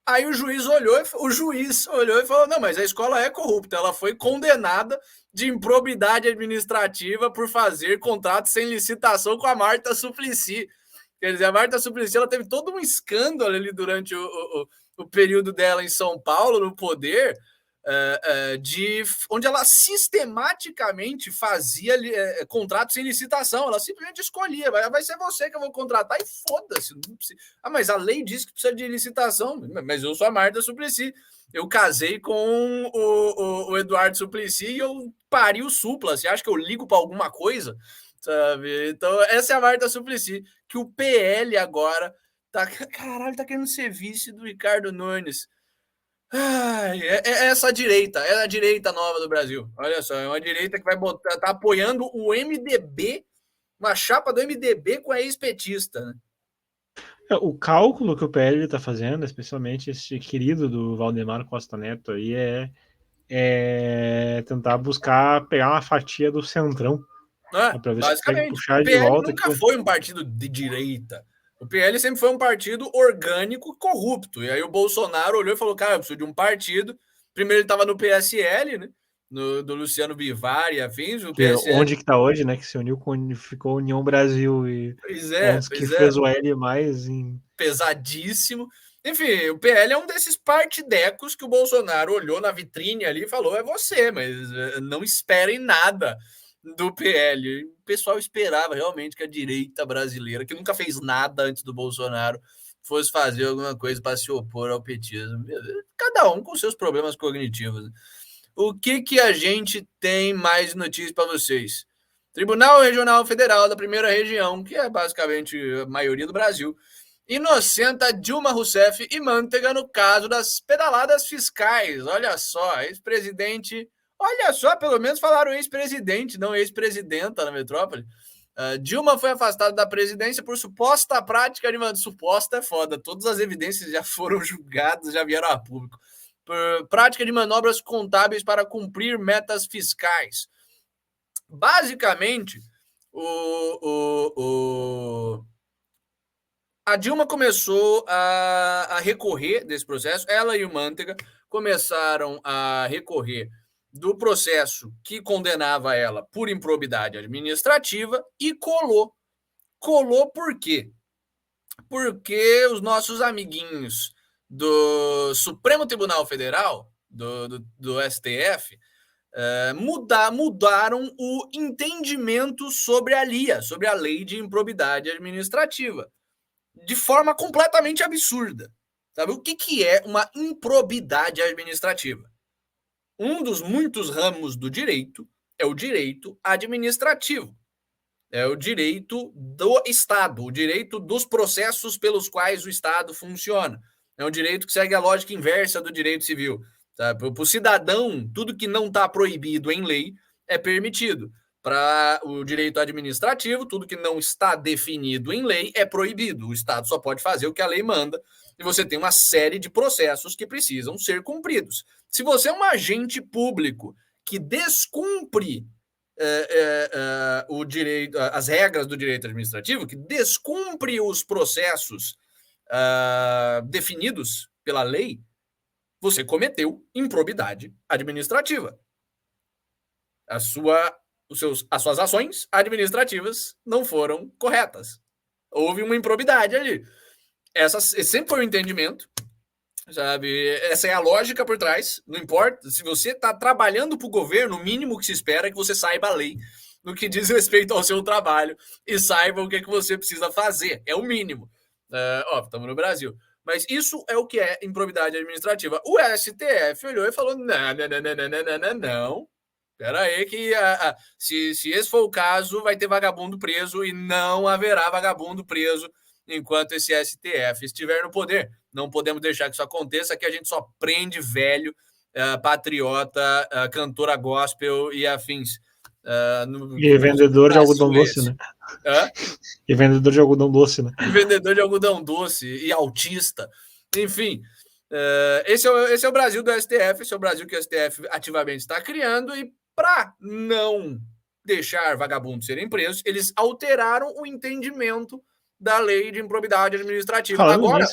Aí o juiz olhou e falou: não, mas a escola é corrupta, ela foi condenada de improbidade administrativa por fazer contrato sem licitação com a Marta Suplicy. Quer dizer, a Marta Suplicy ela teve todo um escândalo ali durante o período dela em São Paulo, no poder, onde ela sistematicamente fazia contratos sem licitação. Ela simplesmente escolhia, vai ser você que eu vou contratar e foda-se. Mas a lei diz que precisa de licitação, mas eu sou a Marta Suplicy. Eu casei com o Eduardo Suplicy e eu pari o Supla. Você acha que eu ligo para alguma coisa? Sabe? Então, essa é a Marta Suplicy, que o PL agora tá querendo ser vice do Ricardo Nunes. É essa direita, é a direita nova do Brasil. Olha só, é uma direita que vai botar, tá apoiando o MDB, uma chapa do MDB com a ex-petista, né? O cálculo que o PL está fazendo, especialmente esse querido do Valdemar Costa Neto aí, é tentar buscar pegar uma fatia do centrão. Para ver se consegue puxar de volta. O PL nunca foi um partido de direita. O PL sempre foi um partido orgânico corrupto. E aí o Bolsonaro olhou e falou: cara, eu preciso de um partido. Primeiro ele estava no PSL, né? Do Luciano Bivar e afins. O PSL... Onde que tá hoje, né? Que se uniu com ficou União Brasil e fez o L mais pesadíssimo. Enfim, o PL é um desses partidecos que o Bolsonaro olhou na vitrine ali e falou: é você, mas não esperem nada do PL. O pessoal esperava realmente que a direita brasileira, que nunca fez nada antes do Bolsonaro, fosse fazer alguma coisa para se opor ao petismo. Cada um com seus problemas cognitivos. O que a gente tem mais notícias para vocês? Tribunal Regional Federal da Primeira Região, que é basicamente a maioria do Brasil, inocenta Dilma Rousseff e Manteiga no caso das pedaladas fiscais. Olha só, ex-presidente... Olha só, pelo menos falaram ex-presidente, não ex-presidenta na metrópole. Dilma foi afastada da presidência por suposta prática de... Suposta é foda, todas as evidências já foram julgadas, já vieram a público. Por prática de manobras contábeis para cumprir metas fiscais. Basicamente, a Dilma começou a recorrer desse processo, ela e o Manteiga começaram a recorrer do processo que condenava ela por improbidade administrativa e colou. Colou por quê? Porque os nossos amiguinhos do Supremo Tribunal Federal, do STF, mudaram o entendimento sobre a LIA, sobre a Lei de Improbidade Administrativa, de forma completamente absurda. Sabe o que é uma improbidade administrativa? Um dos muitos ramos do direito é o direito administrativo. É o direito do Estado, o direito dos processos pelos quais o Estado funciona. É um direito que segue a lógica inversa do direito civil. Para o cidadão, tudo que não está proibido em lei é permitido. Para o direito administrativo, tudo que não está definido em lei é proibido. O Estado só pode fazer o que a lei manda. E você tem uma série de processos que precisam ser cumpridos. Se você é um agente público que descumpre o direito, as regras do direito administrativo, que descumpre os processos definidos pela lei, você cometeu improbidade administrativa. As suas ações administrativas não foram corretas. Houve uma improbidade ali. Esse sempre foi o entendimento, sabe? Essa é a lógica por trás. Não importa, se você está trabalhando para o governo, o mínimo que se espera é que você saiba a lei no que diz respeito ao seu trabalho e saiba o que você precisa fazer. É o mínimo. Estamos no Brasil. Mas isso é o que é improbidade administrativa. O STF olhou e falou: não. Espera aí que se esse for o caso, vai ter vagabundo preso e não haverá vagabundo preso enquanto esse STF estiver no poder. Não podemos deixar que isso aconteça, que a gente só prende velho, patriota, cantora gospel e afins. E vendedor de algodão doce, né? E vendedor de algodão doce, né? E vendedor de algodão doce e autista. Enfim, esse é o Brasil do STF, esse é o Brasil que o STF ativamente está criando, e para não deixar vagabundos serem presos, eles alteraram o entendimento da lei de improbidade administrativa. Agora,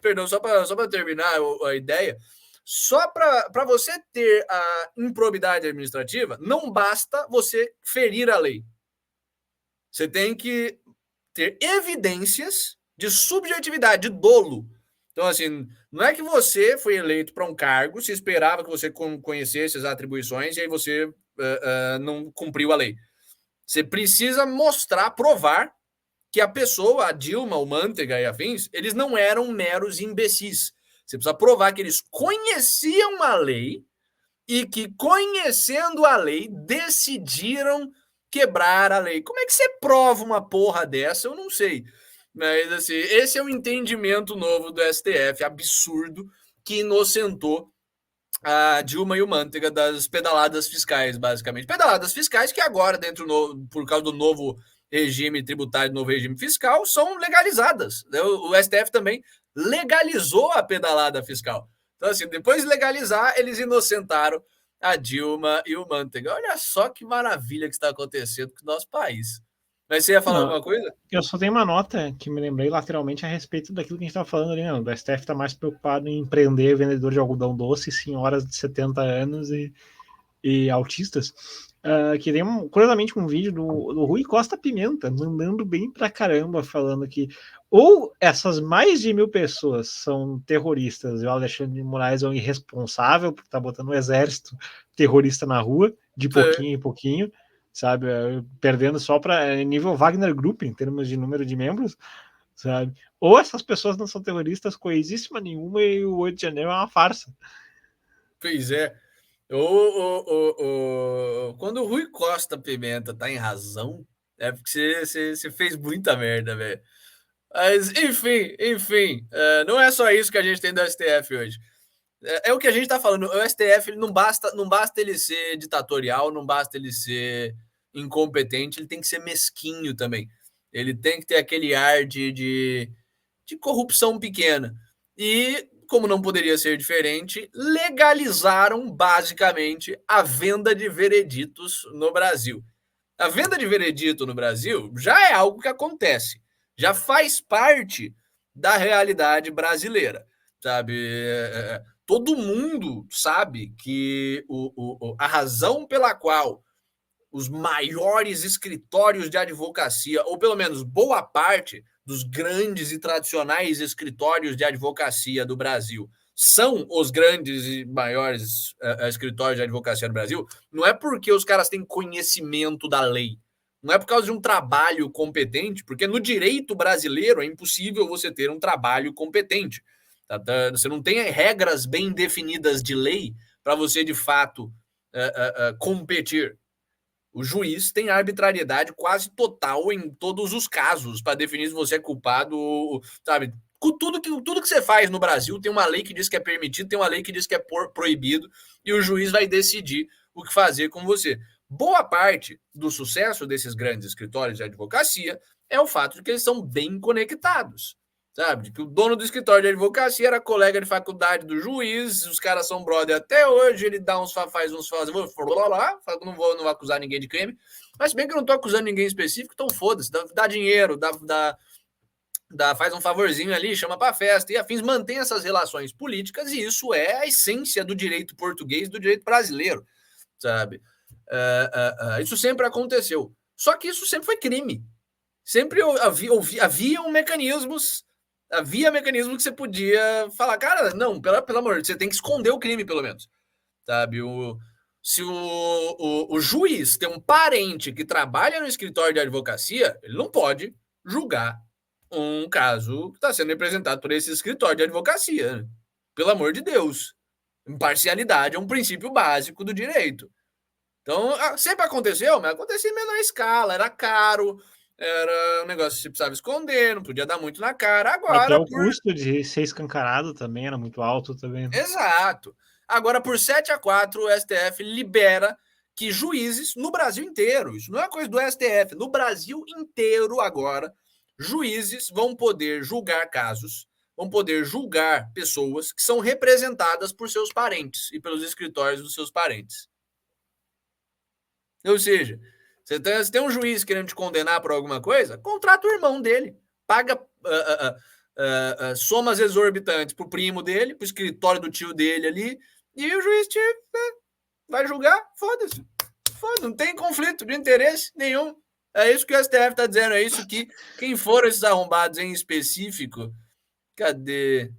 Perdão, só para terminar a ideia, só para você ter a improbidade administrativa, não basta você ferir a lei. Você tem que ter evidências de subjetividade, de dolo. Então, assim, não é que você foi eleito para um cargo, se esperava que você conhecesse as atribuições e aí você não cumpriu a lei. Você precisa mostrar, provar que a pessoa, a Dilma, o Manteiga e afins, eles não eram meros imbecis. Você precisa provar que eles conheciam a lei e que, conhecendo a lei, decidiram quebrar a lei. Como é que você prova uma porra dessa? Eu não sei. Mas, assim, esse é o entendimento novo do STF, absurdo, que inocentou a Dilma e o Manteiga das pedaladas fiscais, basicamente. Pedaladas fiscais que agora, por causa do novo regime tributário, novo regime fiscal, são legalizadas. O STF também legalizou a pedalada fiscal. Então, assim, depois de legalizar, eles inocentaram a Dilma e o Manteiga. Olha só que maravilha que está acontecendo com o nosso país. Mas você ia falar alguma coisa? Eu só tenho uma nota que me lembrei lateralmente a respeito daquilo que a gente estava falando ali, não. O STF está mais preocupado em prender vendedor de algodão doce, senhoras de 70 anos e autistas. Que tem, curiosamente, um vídeo do Rui Costa Pimenta, mandando bem pra caramba, falando que ou essas mais de 1.000 pessoas são terroristas e o Alexandre de Moraes é um irresponsável por estar botando o exército terrorista na rua, de pouquinho em pouquinho, sabe? Perdendo só para nível Wagner Group, em termos de número de membros, sabe? Ou essas pessoas não são terroristas coisíssima nenhuma e o 8 de janeiro é uma farsa. Pois é. Quando o Rui Costa Pimenta tá em razão, é porque você fez muita merda, velho. Mas, enfim, não é só isso que a gente tem do STF hoje. É o que a gente tá falando. O STF, ele não basta ele ser ditatorial, não basta ele ser incompetente, ele tem que ser mesquinho também. Ele tem que ter aquele ar de corrupção pequena. E, como não poderia ser diferente, legalizaram basicamente a venda de vereditos no Brasil. A venda de veredito no Brasil já é algo que acontece, já faz parte da realidade brasileira, sabe? Todo mundo sabe que a razão pela qual os maiores escritórios de advocacia, ou pelo menos boa parte dos grandes e tradicionais escritórios de advocacia do Brasil, são os grandes e maiores escritórios de advocacia do Brasil, não é porque os caras têm conhecimento da lei, não é por causa de um trabalho competente, porque no direito brasileiro é impossível você ter um trabalho competente. Você não tem regras bem definidas de lei para você, de fato, competir. O juiz tem arbitrariedade quase total em todos os casos para definir se você é culpado, sabe? Tudo que você faz no Brasil tem uma lei que diz que é permitido, tem uma lei que diz que é proibido, e o juiz vai decidir o que fazer com você. Boa parte do sucesso desses grandes escritórios de advocacia é o fato de que eles são bem conectados. Sabe? Que o dono do escritório de advocacia era colega de faculdade do juiz, os caras são brother até hoje, ele dá faz uns fala que não vou acusar ninguém de crime, mas bem que eu não tô acusando ninguém específico, então foda-se, dá dinheiro, faz um favorzinho ali, chama pra festa e afins, mantém essas relações políticas, e isso é a essência do direito português, do direito brasileiro, sabe? Isso sempre aconteceu, só que isso sempre foi crime, sempre havia mecanismos. Havia mecanismo que você podia falar, cara, não, pelo amor, você tem que esconder o crime, pelo menos. Sabe? Se o juiz tem um parente que trabalha no escritório de advocacia, ele não pode julgar um caso que está sendo representado por esse escritório de advocacia. Né? Pelo amor de Deus. Imparcialidade é um princípio básico do direito. Então, sempre aconteceu, mas acontecia em menor escala, era caro, era um negócio que você precisava esconder, não podia dar muito na cara. Até Agora, o custo de ser escancarado também era muito alto também. Exato. Agora, por 7-4, o STF libera que juízes no Brasil inteiro, isso não é coisa do STF, no Brasil inteiro agora, juízes vão poder julgar casos, vão poder julgar pessoas que são representadas por seus parentes e pelos escritórios dos seus parentes. Ou seja, você tem um juiz querendo te condenar por alguma coisa, contrata o irmão dele, paga somas exorbitantes para o primo dele, para o escritório do tio dele ali, e o juiz vai julgar, foda-se. Não tem conflito de interesse nenhum. É isso que o STF está dizendo, é isso que quem foram esses arrombados em específico. Cadê?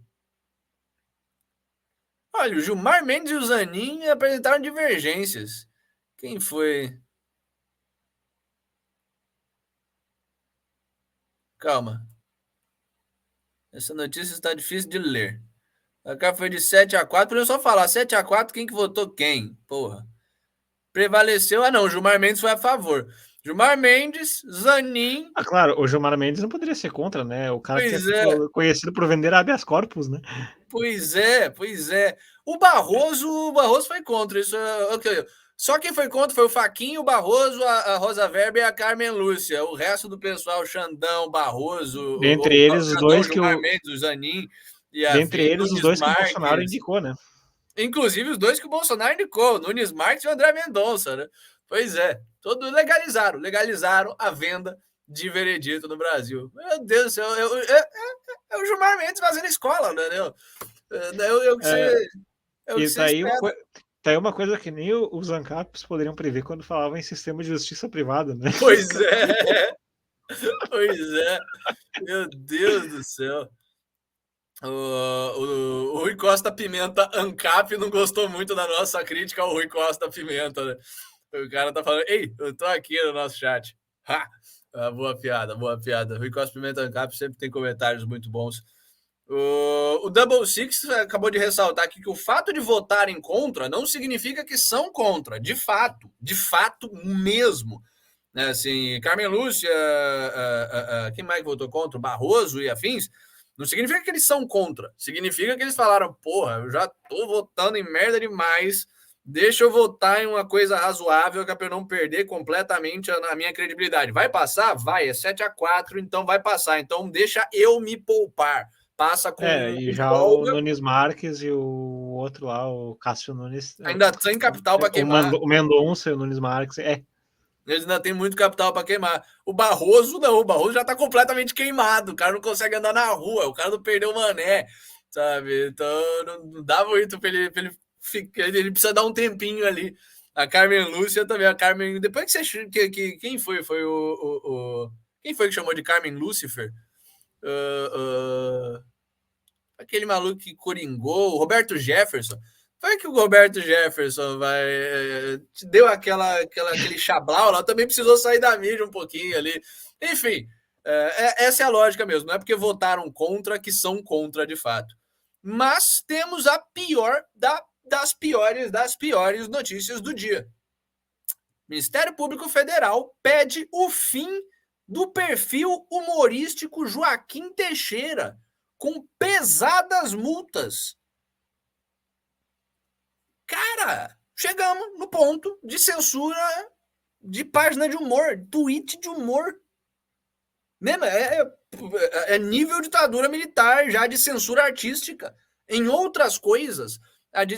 Olha, o Gilmar Mendes e o Zanin apresentaram divergências. Quem foi? Calma. Essa notícia está difícil de ler. A cara foi de 7-4. Podia só falar 7-4, quem que votou quem? Porra. Prevaleceu. Ah, não. O Gilmar Mendes foi a favor. Gilmar Mendes, Zanin. Ah, claro, o Gilmar Mendes não poderia ser contra, né? O cara que é conhecido por vender habeas corpus, né? Pois é. O Barroso foi contra. Isso é ok. Só quem foi contra foi o Faquinho, o Barroso, a Rosa Weber e a Carmen Lúcia. O resto do pessoal, Xandão, Barroso, Dentre eles, os dois que Gilmar Mendes, o Zanin e a Dentre eles, os dois que o Bolsonaro indicou, né? Inclusive os dois que o Bolsonaro indicou, Nunes Marques e o André Mendonça, né? Pois é, todos legalizaram a venda de veredito no Brasil. Meu Deus do céu, é o Gilmar Mendes fazendo escola, né? Tá aí uma coisa que nem os ANCAPs poderiam prever quando falavam em sistema de justiça privada, né? Pois é. Meu Deus do céu. O Rui Costa Pimenta ANCAP não gostou muito da nossa crítica ao Rui Costa Pimenta, né? O cara tá falando, ei, eu tô aqui no nosso chat. Ha! Boa piada. Rui Costa Pimenta ANCAP sempre tem comentários muito bons. O Double Six acabou de ressaltar aqui que o fato de votarem contra não significa que são contra, de fato mesmo. Né, assim, Carmen Lúcia, quem mais votou contra? Barroso e afins. Não significa que eles são contra. Significa que eles falaram, porra, eu já tô votando em merda demais. Deixa eu votar em uma coisa razoável que é para eu não perder completamente a minha credibilidade. Vai passar? Vai. É 7-4, então vai passar. Então deixa eu me poupar. Passa com e já folga. O Nunes Marques e o outro lá, o Cássio Nunes. Ainda tem capital para queimar. O Mendonça e o Nunes Marques. Eles ainda tem muito capital para queimar. O Barroso não, o Barroso já tá completamente queimado. O cara não consegue andar na rua, o cara não perdeu o mané, sabe? Então não dá muito para ele ficar. Ele precisa dar um tempinho ali. A Carmen Lúcia também, a Carmen. Depois que você. Quem foi? Foi quem foi que chamou de Carmen Lúcifer? Aquele maluco que coringou, o Roberto Jefferson. Foi que o Roberto Jefferson te deu aquele chablau lá, também precisou sair da mídia um pouquinho ali. Enfim, essa é a lógica mesmo. Não é porque votaram contra que são contra de fato. Mas temos a pior das piores notícias do dia. Ministério Público Federal pede o fim do perfil humorístico Joaquim Teixeira, com pesadas multas. Cara, chegamos no ponto de censura de página de humor, tweet de humor. Mesmo, é nível ditadura militar já de censura artística. Em outras coisas,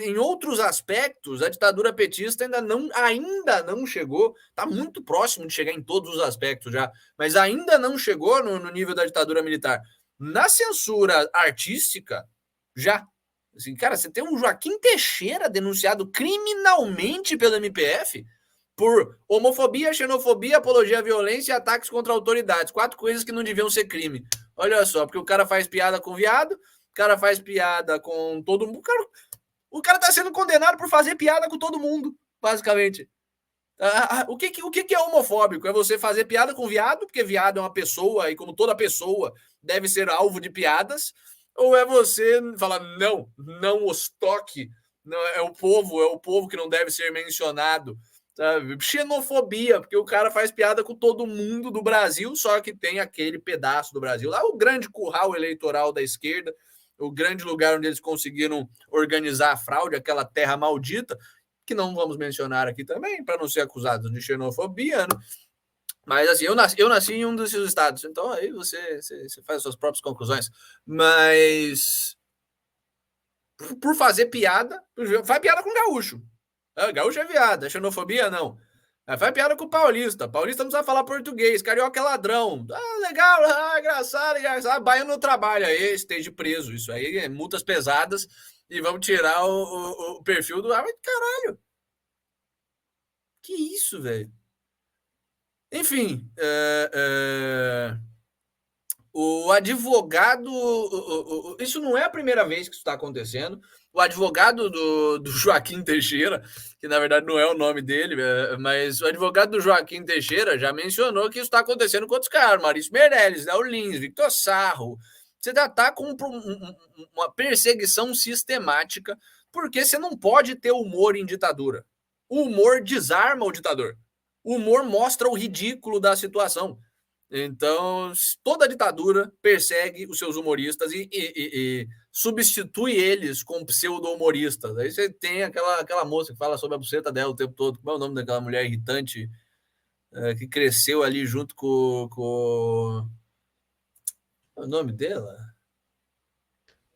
em outros aspectos, a ditadura petista ainda não chegou, está muito próximo de chegar em todos os aspectos já, mas ainda não chegou no nível da ditadura militar. Na censura artística, já. Assim, cara, você tem um Joaquim Teixeira denunciado criminalmente pelo MPF por homofobia, xenofobia, apologia à violência e ataques contra autoridades. 4 coisas que não deviam ser crime. Olha só, porque o cara faz piada com viado, o cara faz piada com todo mundo. O cara tá sendo condenado por fazer piada com todo mundo, basicamente. O que é homofóbico? É você fazer piada com viado, porque viado é uma pessoa e como toda pessoa deve ser alvo de piadas, ou é você falar, não os toque, não, é o povo que não deve ser mencionado, sabe? Xenofobia, porque o cara faz piada com todo mundo do Brasil, só que tem aquele pedaço do Brasil, lá o grande curral eleitoral da esquerda, o grande lugar onde eles conseguiram organizar a fraude, aquela terra maldita, que não vamos mencionar aqui também, para não ser acusados de xenofobia, né? Mas assim, eu nasci em um desses estados, então aí você faz as suas próprias conclusões. Mas por fazer piada, faz piada com gaúcho. Gaúcho é viado, é xenofobia, não. Faz piada com o paulista. Paulista não sabe falar português. Carioca é ladrão. Legal, engraçado, engraçado. Baiano não trabalha aí, esteja preso. Isso aí é multas pesadas e vamos tirar o perfil do... caralho. Que isso, velho? Enfim, o advogado... isso não é a primeira vez que isso está acontecendo. O advogado do Joaquim Teixeira, que na verdade não é o nome dele, mas o advogado do Joaquim Teixeira já mencionou que isso está acontecendo com outros caras, Maurício Meirelles, Léo Lins, Victor Sarro. Você já está com uma perseguição sistemática, porque você não pode ter humor em ditadura. O humor desarma o ditador. O humor mostra o ridículo da situação. Então, toda ditadura persegue os seus humoristas e substitui eles com pseudo-humoristas. Aí você tem aquela moça que fala sobre a buceta dela o tempo todo. Como é o nome daquela mulher irritante que cresceu ali junto com... Qual é o nome dela?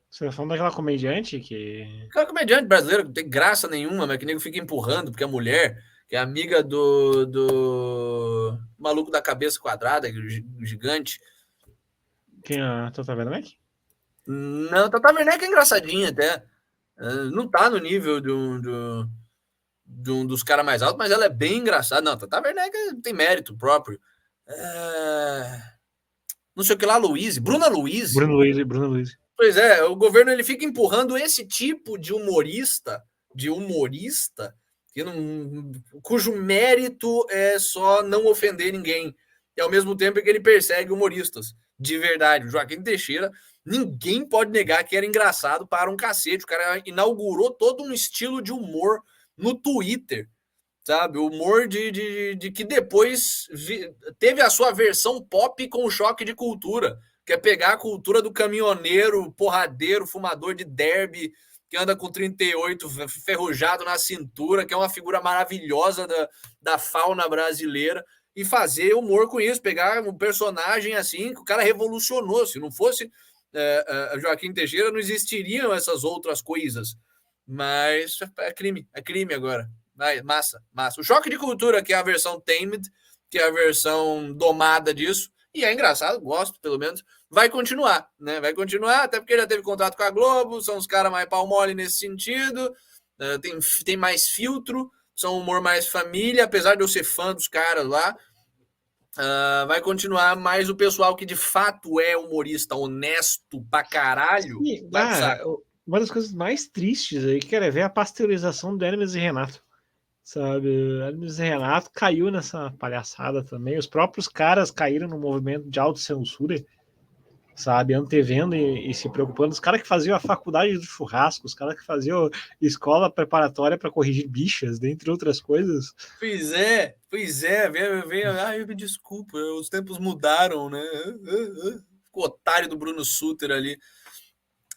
Você tá falando daquela comediante que... Aquela comediante brasileira que não tem graça nenhuma, mas que nego fica empurrando porque é mulher, que é amiga do maluco da cabeça quadrada, gigante. Quem é a Tata Werneck? Não, Tata Werneck é engraçadinha até. Não tá no nível de um dos caras mais altos, mas ela é bem engraçada. Não, Tata Werneck tem mérito próprio. Não sei o que lá, Luiz. Bruna Luiz. Bruna Luiz. Pois é, o governo ele fica empurrando esse tipo de humorista, que não, cujo mérito é só não ofender ninguém. E ao mesmo tempo que ele persegue humoristas. De verdade. O Joaquim Teixeira, ninguém pode negar que era engraçado para um cacete. O cara inaugurou todo um estilo de humor no Twitter, sabe? O humor de que depois teve a sua versão pop com choque de cultura, que é pegar a cultura do caminhoneiro, porradeiro, fumador de derby, que anda com 38 ferrujado na cintura, que é uma figura maravilhosa da fauna brasileira, e fazer humor com isso, pegar um personagem assim, que o cara revolucionou. Se não fosse Joaquim Teixeira, não existiriam essas outras coisas. Mas é crime agora. Massa. O choque de cultura, que é a versão tamed, que é a versão domada disso, e é engraçado, gosto pelo menos, vai continuar, né? Vai continuar, até porque já teve contato com a Globo, são os caras mais pau mole nesse sentido, tem mais filtro, são humor mais família, apesar de eu ser fã dos caras lá, vai continuar, mas o pessoal que de fato é humorista, honesto pra caralho, Sim, vai pro saco. uma das coisas mais tristes aí que é ver a pasteurização do Hermes e Renato. Sabe, Hermes e Renato caiu nessa palhaçada também. Os próprios caras caíram no movimento de autocensura, sabe, antevendo e se preocupando. Os caras que faziam a faculdade do churrasco, os caras que faziam escola preparatória para corrigir bichas, dentre outras coisas. Pois é, vem, me desculpa, os tempos mudaram, né? O otário do Bruno Sutter ali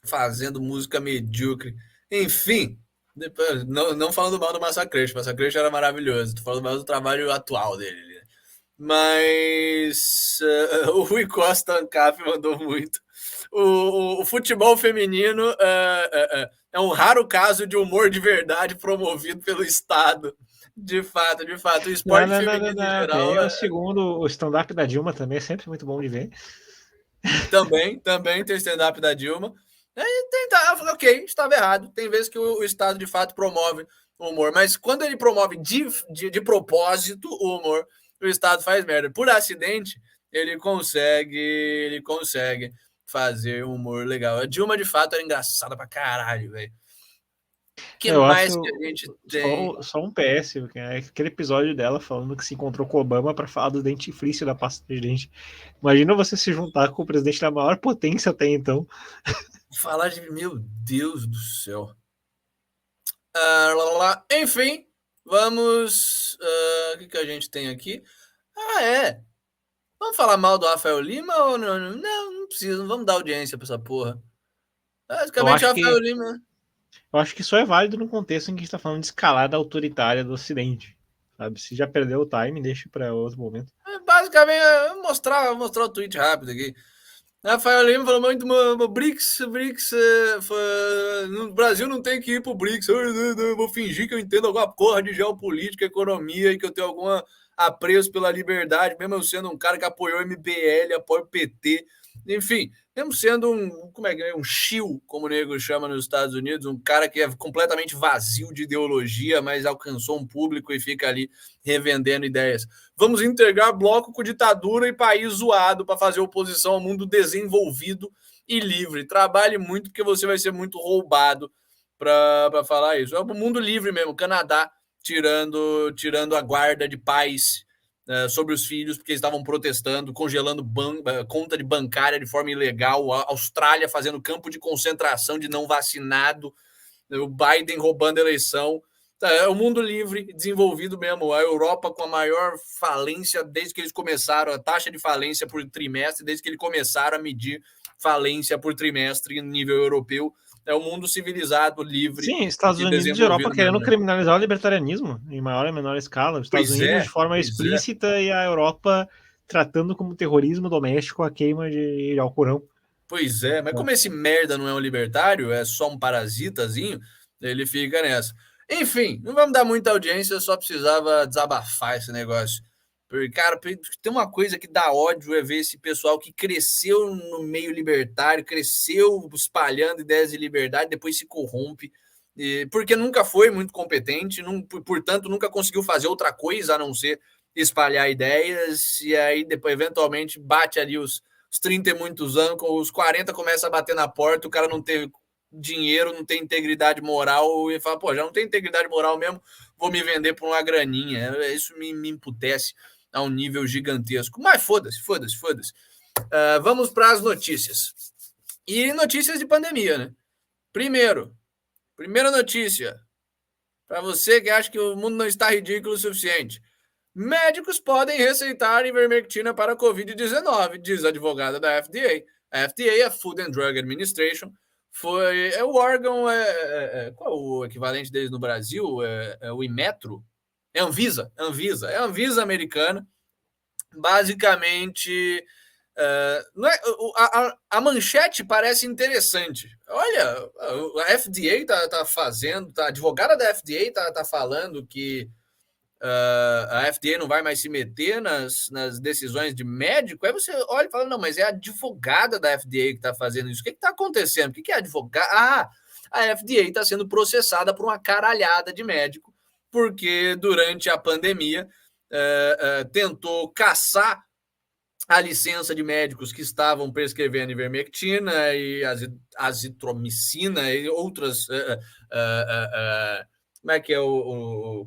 fazendo música medíocre. Enfim, depois, não falando mal do Massacre, o Massacre era maravilhoso, tô falando mal do trabalho atual dele. Mas o Rui Costa Ancap mandou muito. O futebol feminino é um raro caso de humor de verdade promovido pelo Estado. De fato. O esporte feminino em geral. Tem o segundo, o stand-up da Dilma também é sempre muito bom de ver. Também tem o stand-up da Dilma. Ok, estava errado. Tem vezes que o Estado de fato promove o humor, mas quando ele promove de propósito o humor, o Estado faz merda. Por acidente, ele consegue fazer um humor legal. A Dilma, de fato, era engraçada pra caralho, velho. Que Eu mais acho que a gente tem? só um PS, é aquele episódio dela falando que se encontrou com o Obama para falar do dentifrício da pasta de dente. Imagina você se juntar com o presidente da maior potência até então. Falar de... Meu Deus do céu. Enfim, vamos... O que a gente tem aqui? Vamos falar mal do Rafael Lima ou não? Não precisa, não vamos dar audiência pra essa porra. Basicamente, o Rafael Lima... Eu acho que só é válido no contexto em que a gente está falando de escalada autoritária do Ocidente. Sabe? Se já perdeu o time, deixa para outro momento. Basicamente, vou mostrar o tweet rápido aqui. Rafael Lima falou muito, BRICS, no Brasil não tem que ir pro BRICS, eu vou fingir que eu entendo alguma porra de geopolítica, economia e que eu tenho alguma apreço pela liberdade, mesmo eu sendo um cara que apoiou o MBL, apoia o PT, enfim, mesmo sendo um shill, como o nego chama nos Estados Unidos, um cara que é completamente vazio de ideologia, mas alcançou um público e fica ali revendendo ideias. Vamos integrar bloco com ditadura e país zoado para fazer oposição ao mundo desenvolvido e livre. Trabalhe muito, porque você vai ser muito roubado para falar isso. É o mundo livre mesmo, Canadá tirando a guarda de pais sobre os filhos, porque eles estavam protestando, congelando conta de bancária de forma ilegal, a Austrália fazendo campo de concentração de não vacinado, o Biden roubando a eleição. É o mundo livre, desenvolvido mesmo. A Europa com a maior falência desde que eles começaram, a taxa de falência por trimestre, desde que eles começaram a medir falência por trimestre em nível europeu. É o mundo civilizado, livre. Sim, Estados Unidos e Europa querendo criminalizar o libertarianismo em maior e menor escala. Os Estados Unidos de forma explícita e a Europa tratando como terrorismo doméstico a queima de Alcorão. Pois é, mas como esse merda não é um libertário, é só um parasitazinho, ele fica nessa. Enfim, não vamos dar muita audiência, só precisava desabafar esse negócio. Porque, cara, tem uma coisa que dá ódio é ver esse pessoal que cresceu no meio libertário, cresceu espalhando ideias de liberdade, depois se corrompe, porque nunca foi muito competente, portanto, nunca conseguiu fazer outra coisa a não ser espalhar ideias, e aí depois, eventualmente, bate ali os 30 e muitos anos, com os 40 começa a bater na porta, o cara não tem dinheiro, não tem integridade moral, e fala, pô, já não tem integridade moral mesmo, vou me vender por uma graninha. Isso me emputece a um nível gigantesco. Mas foda-se. Vamos para as notícias. E notícias de pandemia, né? Primeira notícia, para você que acha que o mundo não está ridículo o suficiente. Médicos podem receitar ivermectina para Covid-19, diz a advogada da FDA. A FDA, a Food and Drug Administration, é o órgão, qual é o equivalente deles no Brasil? É o Inmetro? É é a Anvisa americana. Basicamente, não é, a manchete parece interessante. Olha, a FDA tá fazendo, a advogada da FDA tá falando que a FDA não vai mais se meter nas decisões de médico, aí você olha e fala, não, mas é a advogada da FDA que está fazendo isso. O que está acontecendo? O que é advogada? A FDA está sendo processada por uma caralhada de médico, porque durante a pandemia tentou caçar a licença de médicos que estavam prescrevendo ivermectina e azitromicina e outras... como é que é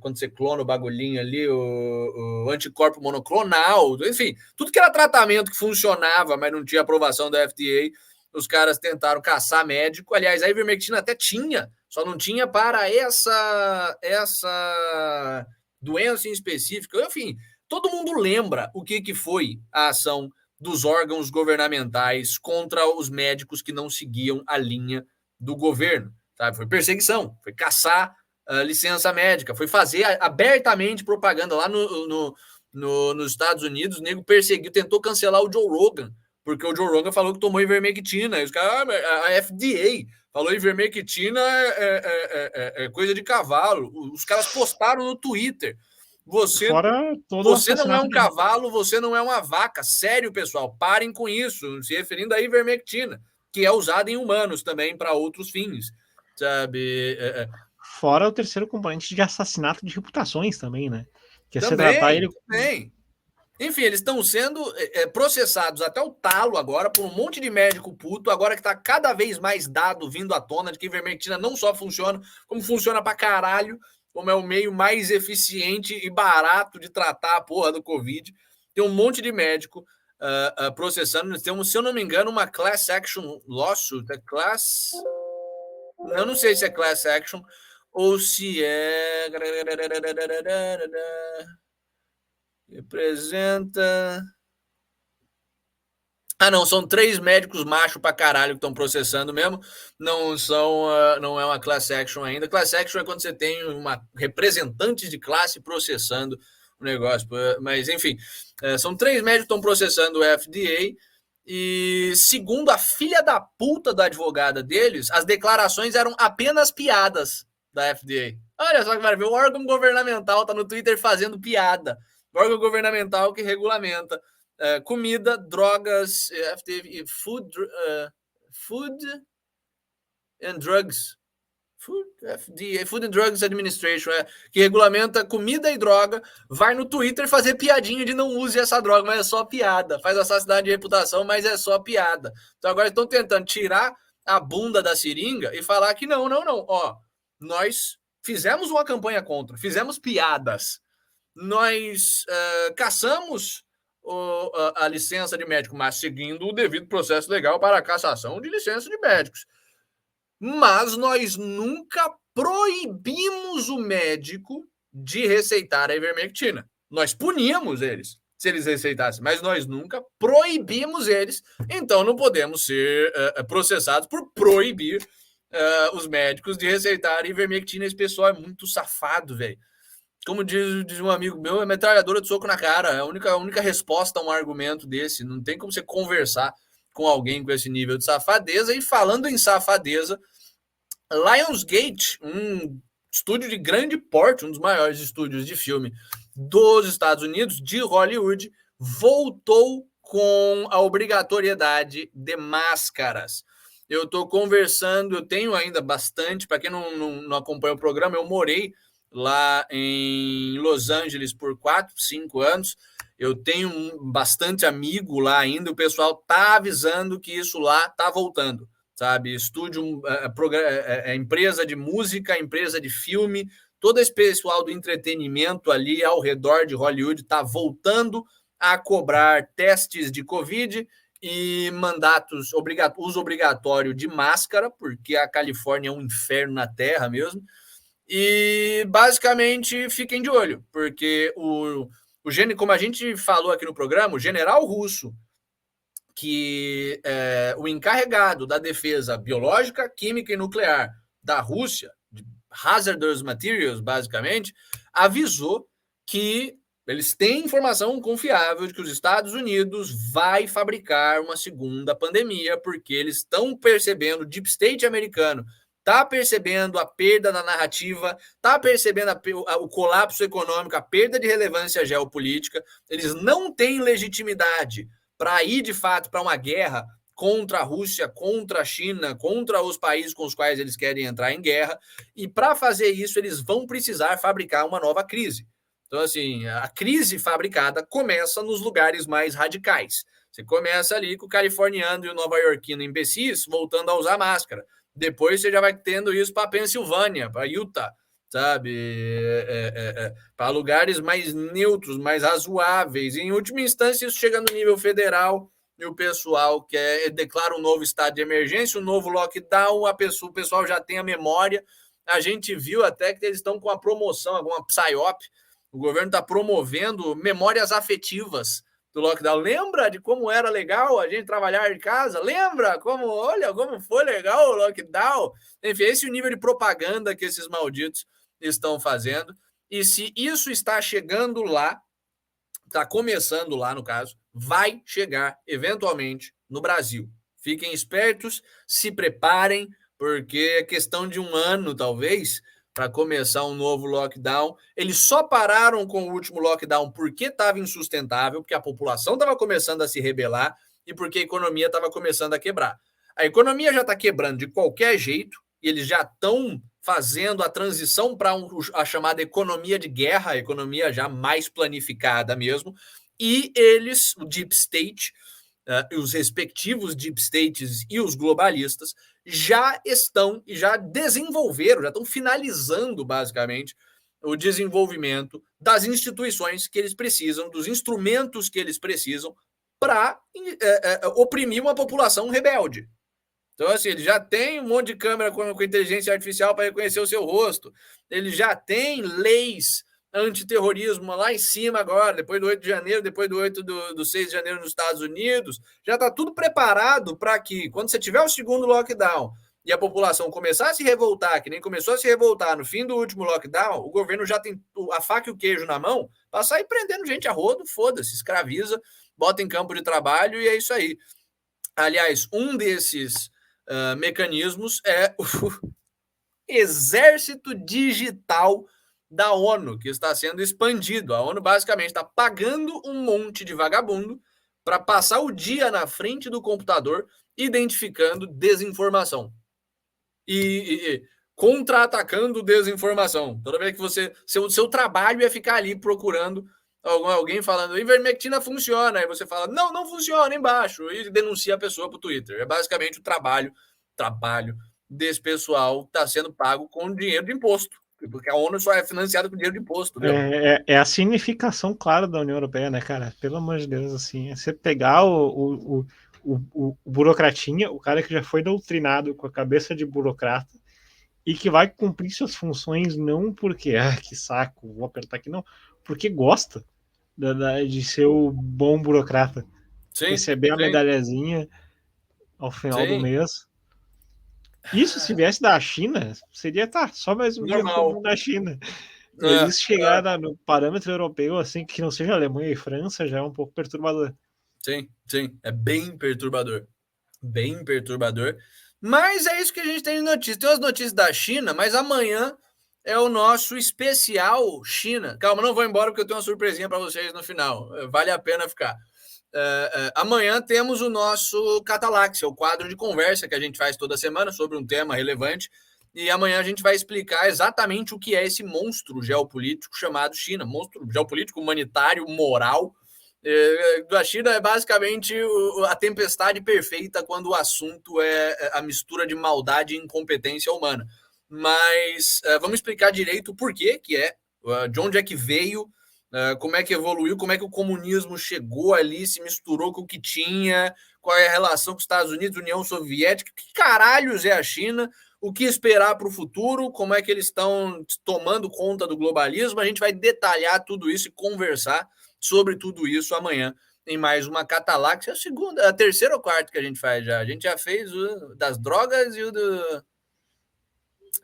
quando você clona o bagulhinho ali, o anticorpo monoclonal, enfim, tudo que era tratamento que funcionava, mas não tinha aprovação da FDA, os caras tentaram caçar médico. Aliás, a ivermectina até tinha, só não tinha para essa doença em específico. Enfim, todo mundo lembra o que foi a ação dos órgãos governamentais contra os médicos que não seguiam a linha do governo. Sabe? Foi perseguição, foi caçar licença médica, foi fazer abertamente propaganda lá nos Estados Unidos. O nego perseguiu, tentou cancelar o Joe Rogan, porque o Joe Rogan falou que tomou ivermectina. E os caras, a FDA falou ivermectina é coisa de cavalo. Os caras postaram no Twitter. Você não é um cavalo, você não é uma vaca. Sério, pessoal, parem com isso, se referindo à ivermectina, que é usada em humanos também para outros fins, sabe? Fora o terceiro componente de assassinato de reputações também, né? Que é também. Enfim, eles estão sendo processados até o talo agora por um monte de médico puto, agora que tá cada vez mais dado vindo à tona de que ivermectina não só funciona, como funciona pra caralho, como é o meio mais eficiente e barato de tratar a porra do Covid. Tem um monte de médico processando. Nós temos, se eu não me engano, uma class action lawsuit. Eu não sei se é class action ou se é... Representa... não, são 3 médicos macho pra caralho que estão processando mesmo. Não é uma class action ainda. Class action é quando você tem representantes de classe processando o negócio. Mas, enfim, são 3 médicos que estão processando o FDA E segundo a filha da puta da advogada deles, as declarações eram apenas piadas da FDA. Olha só que maravilha, o órgão governamental tá no Twitter fazendo piada. O órgão governamental que regulamenta comida, drogas, FDA, Food and Drugs. FDA, Food and Drugs Administration, que regulamenta comida e droga, vai no Twitter fazer piadinha de não use essa droga, mas é só piada. Faz assassinato de reputação, mas é só piada. Então agora estão tentando tirar a bunda da seringa e falar que não. Ó, nós fizemos uma campanha contra, fizemos piadas, nós caçamos a licença de médico, mas seguindo o devido processo legal para a cassação de licença de médicos. Mas nós nunca proibimos o médico de receitar a ivermectina. Nós puníamos eles se eles receitassem, mas nós nunca proibimos eles. Então não podemos ser processados por proibir os médicos de receitar ivermectina. Esse pessoal é muito safado, velho. Como diz um amigo meu, é metralhadora de soco na cara. É a única resposta a um argumento desse. Não tem como você conversar com alguém com esse nível de safadeza. E falando em safadeza, Lionsgate, um estúdio de grande porte, um dos maiores estúdios de filme dos Estados Unidos, de Hollywood, voltou com a obrigatoriedade de máscaras. Eu estou conversando, eu tenho ainda bastante, para quem não acompanha o programa, eu morei lá em Los Angeles por 4, 5 anos. Eu tenho bastante amigo lá ainda, o pessoal tá avisando que isso lá tá voltando, sabe? Estúdio, empresa de música, empresa de filme, todo esse pessoal do entretenimento ali ao redor de Hollywood tá voltando a cobrar testes de Covid e mandatos, uso obrigatório de máscara, porque a Califórnia é um inferno na terra mesmo. E basicamente fiquem de olho, porque como a gente falou aqui no programa, o general russo, que é o encarregado da defesa biológica, química e nuclear da Rússia, de hazardous materials, basicamente, avisou que eles têm informação confiável de que os Estados Unidos vai fabricar uma segunda pandemia, porque eles estão percebendo, o deep state americano está percebendo a perda da narrativa, está percebendo o colapso econômico, a perda de relevância geopolítica. Eles não têm legitimidade para ir, de fato, para uma guerra contra a Rússia, contra a China, contra os países com os quais eles querem entrar em guerra. E para fazer isso, eles vão precisar fabricar uma nova crise. Então, assim, a crise fabricada começa nos lugares mais radicais. Você começa ali com o californiano e o nova-iorquino imbecis voltando a usar máscara. Depois você já vai tendo isso para Pensilvânia, para Utah, sabe? Para lugares mais neutros, mais razoáveis. E, em última instância, isso chega no nível federal e o pessoal declara um novo estado de emergência, um novo lockdown, o pessoal já tem a memória. A gente viu até que eles estão com a promoção, alguma PSYOP. O governo está promovendo memórias afetivas do lockdown. Lembra de como era legal a gente trabalhar de casa? Lembra olha como foi legal o lockdown? Enfim, esse é o nível de propaganda que esses malditos estão fazendo. E se isso está chegando lá, está começando lá no caso, vai chegar eventualmente no Brasil. Fiquem espertos, se preparem, porque é questão de 1 ano, talvez, para começar um novo lockdown. Eles só pararam com o último lockdown porque estava insustentável, porque a população estava começando a se rebelar e porque a economia estava começando a quebrar. A economia já está quebrando de qualquer jeito, e eles já estão fazendo a transição para a chamada economia de guerra, a economia já mais planificada mesmo, e eles, o Deep State, os respectivos Deep States e os globalistas, já estão e já desenvolveram, já estão finalizando, basicamente, o desenvolvimento das instituições que eles precisam, dos instrumentos que eles precisam para oprimir uma população rebelde. Então, assim, ele já tem um monte de câmera com inteligência artificial para reconhecer o seu rosto, ele já tem leis antiterrorismo lá em cima agora, depois do 8 de janeiro, depois do 6 de janeiro nos Estados Unidos, já está tudo preparado para que, quando você tiver o segundo lockdown e a população começar a se revoltar, que nem começou a se revoltar no fim do último lockdown, o governo já tem a faca e o queijo na mão para sair prendendo gente a rodo, foda-se, escraviza, bota em campo de trabalho e é isso aí. Aliás, um desses mecanismos é o exército digital da ONU, que está sendo expandido. A ONU basicamente está pagando um monte de vagabundo para passar o dia na frente do computador identificando desinformação e contra-atacando desinformação. Toda vez que você... Seu trabalho é ficar ali procurando alguém falando ivermectina funciona, aí você fala não funciona embaixo e denuncia a pessoa para o Twitter. É basicamente o trabalho desse pessoal está sendo pago com dinheiro de imposto, porque a ONU só é financiada com dinheiro de imposto. É a significação clara da União Europeia, né, cara? Pelo amor de Deus, assim, é você pegar o burocratinha, o cara que já foi doutrinado com a cabeça de burocrata e que vai cumprir suas funções não porque, que saco, vou apertar aqui, não, porque gosta de ser o bom burocrata. Sim, receber a medalhazinha ao final do mês. Isso, se viesse da China, seria só mais um dia comum da China. Mas isso chegar no parâmetro europeu, assim, que não seja Alemanha e França, já é um pouco perturbador. Sim, é bem perturbador. Bem perturbador. Mas é isso que a gente tem de notícia. Tem umas notícias da China, mas amanhã é o nosso especial China. Calma, não vou embora porque eu tenho uma surpresinha para vocês no final. Vale a pena ficar. Amanhã temos o nosso Cataláxia, o quadro de conversa que a gente faz toda semana sobre um tema relevante. E amanhã a gente vai explicar exatamente o que é esse monstro geopolítico chamado China. Monstro geopolítico, humanitário, moral. Da China é basicamente a tempestade perfeita quando o assunto é a mistura de maldade e incompetência humana. Mas vamos explicar direito o porquê que é, de onde é que veio, como é que evoluiu, como é que o comunismo chegou ali, se misturou com o que tinha, qual é a relação com os Estados Unidos, União Soviética, que caralhos é a China, o que esperar para o futuro, como é que eles estão tomando conta do globalismo. A gente vai detalhar tudo isso e conversar sobre tudo isso amanhã em mais uma Cataláxia, a terceira ou quarta que a gente faz já. A gente já fez o das drogas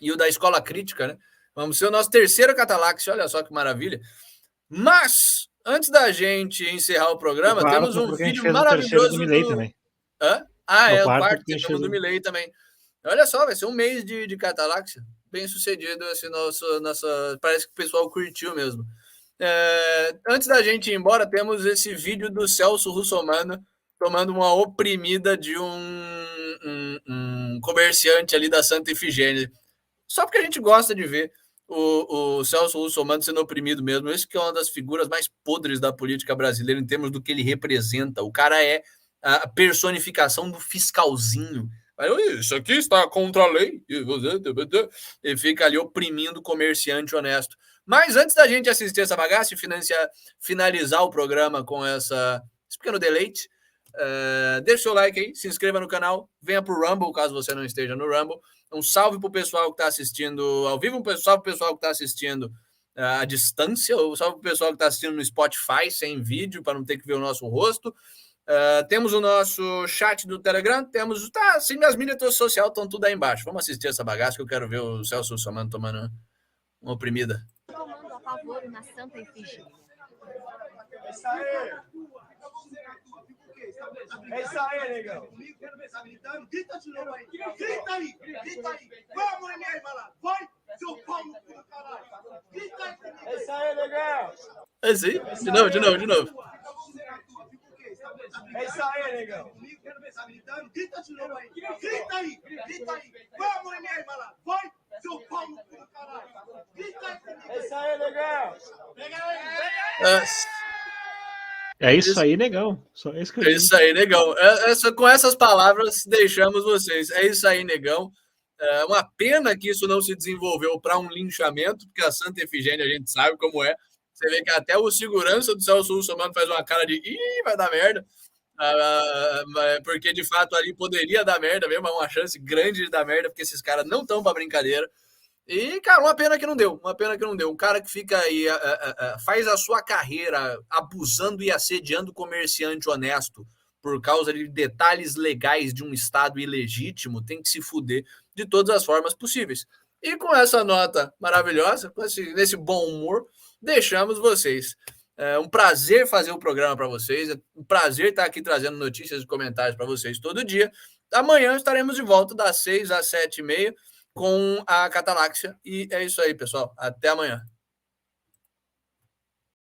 e o da escola crítica, né? Vamos ser o nosso terceiro Cataláxia, olha só que maravilha. Mas, antes da gente encerrar o programa, temos um vídeo maravilhoso do Milley também. O quarto que temos do Milley também. Olha só, vai ser um mês de Cataláxia. Bem sucedido esse nosso... Parece que o pessoal curtiu mesmo. Antes da gente ir embora, temos esse vídeo do Celso Russomano tomando uma oprimida de um comerciante ali da Santa Ifigênia. Só porque a gente gosta de ver o Celso Russomano sendo oprimido mesmo. Esse que é uma das figuras mais podres da política brasileira em termos do que ele representa. O cara é a personificação do fiscalzinho. Isso aqui está contra a lei. E fica ali oprimindo o comerciante honesto. Mas antes da gente assistir essa bagaça e finalizar o programa com esse pequeno deleite, deixa o seu like aí, se inscreva no canal, venha pro Rumble, caso você não esteja no Rumble. Um salve pro pessoal que está assistindo ao vivo, um salve pro pessoal que está assistindo à distância, um salve pro pessoal que está assistindo no Spotify sem vídeo, para não ter que ver o nosso rosto. Temos o nosso chat do Telegram, temos... Sim, minhas mídias sociais estão tudo aí embaixo. Vamos assistir essa bagaça que eu quero ver o Celso Russomano tomando uma oprimida. Tomando apavoro na Santa Ifigênia. É isso aí! É isso aí, negão! Grita de novo aí! Grita aí! Grita aí! Vamos, Enéas, malandro! Vai! Seu pau no cu do caralho! Grita aí! É isso aí, negão! É isso aí? De novo. É isso aí, negão! Grita de novo aí! Grita aí! Grita aí! Vamos, Enéas, malandro! Vai! Seu pau no cu do caralho! Grita aí! É isso aí, negão! Pega aí! É isso aí, negão. Só isso que eu digo. É isso aí, negão. Com essas palavras, deixamos vocês. É isso aí, negão. É uma pena que isso não se desenvolveu para um linchamento, porque a Santa Efigênia a gente sabe como é. Você vê que até o segurança do Celso Russomano faz uma cara de ih, vai dar merda. Porque de fato ali poderia dar merda mesmo, é uma chance grande de dar merda, porque esses caras não estão para brincadeira. E, cara, uma pena que não deu. Um cara que fica aí, faz a sua carreira abusando e assediando comerciante honesto por causa de detalhes legais de um Estado ilegítimo, tem que se fuder de todas as formas possíveis. E com essa nota maravilhosa, nesse bom humor, deixamos vocês. É um prazer fazer o programa para vocês. É um prazer estar aqui trazendo notícias e comentários para vocês todo dia. Amanhã estaremos de volta das 6 às 7h30 com a Cataláxia. E é isso aí, pessoal. Até amanhã.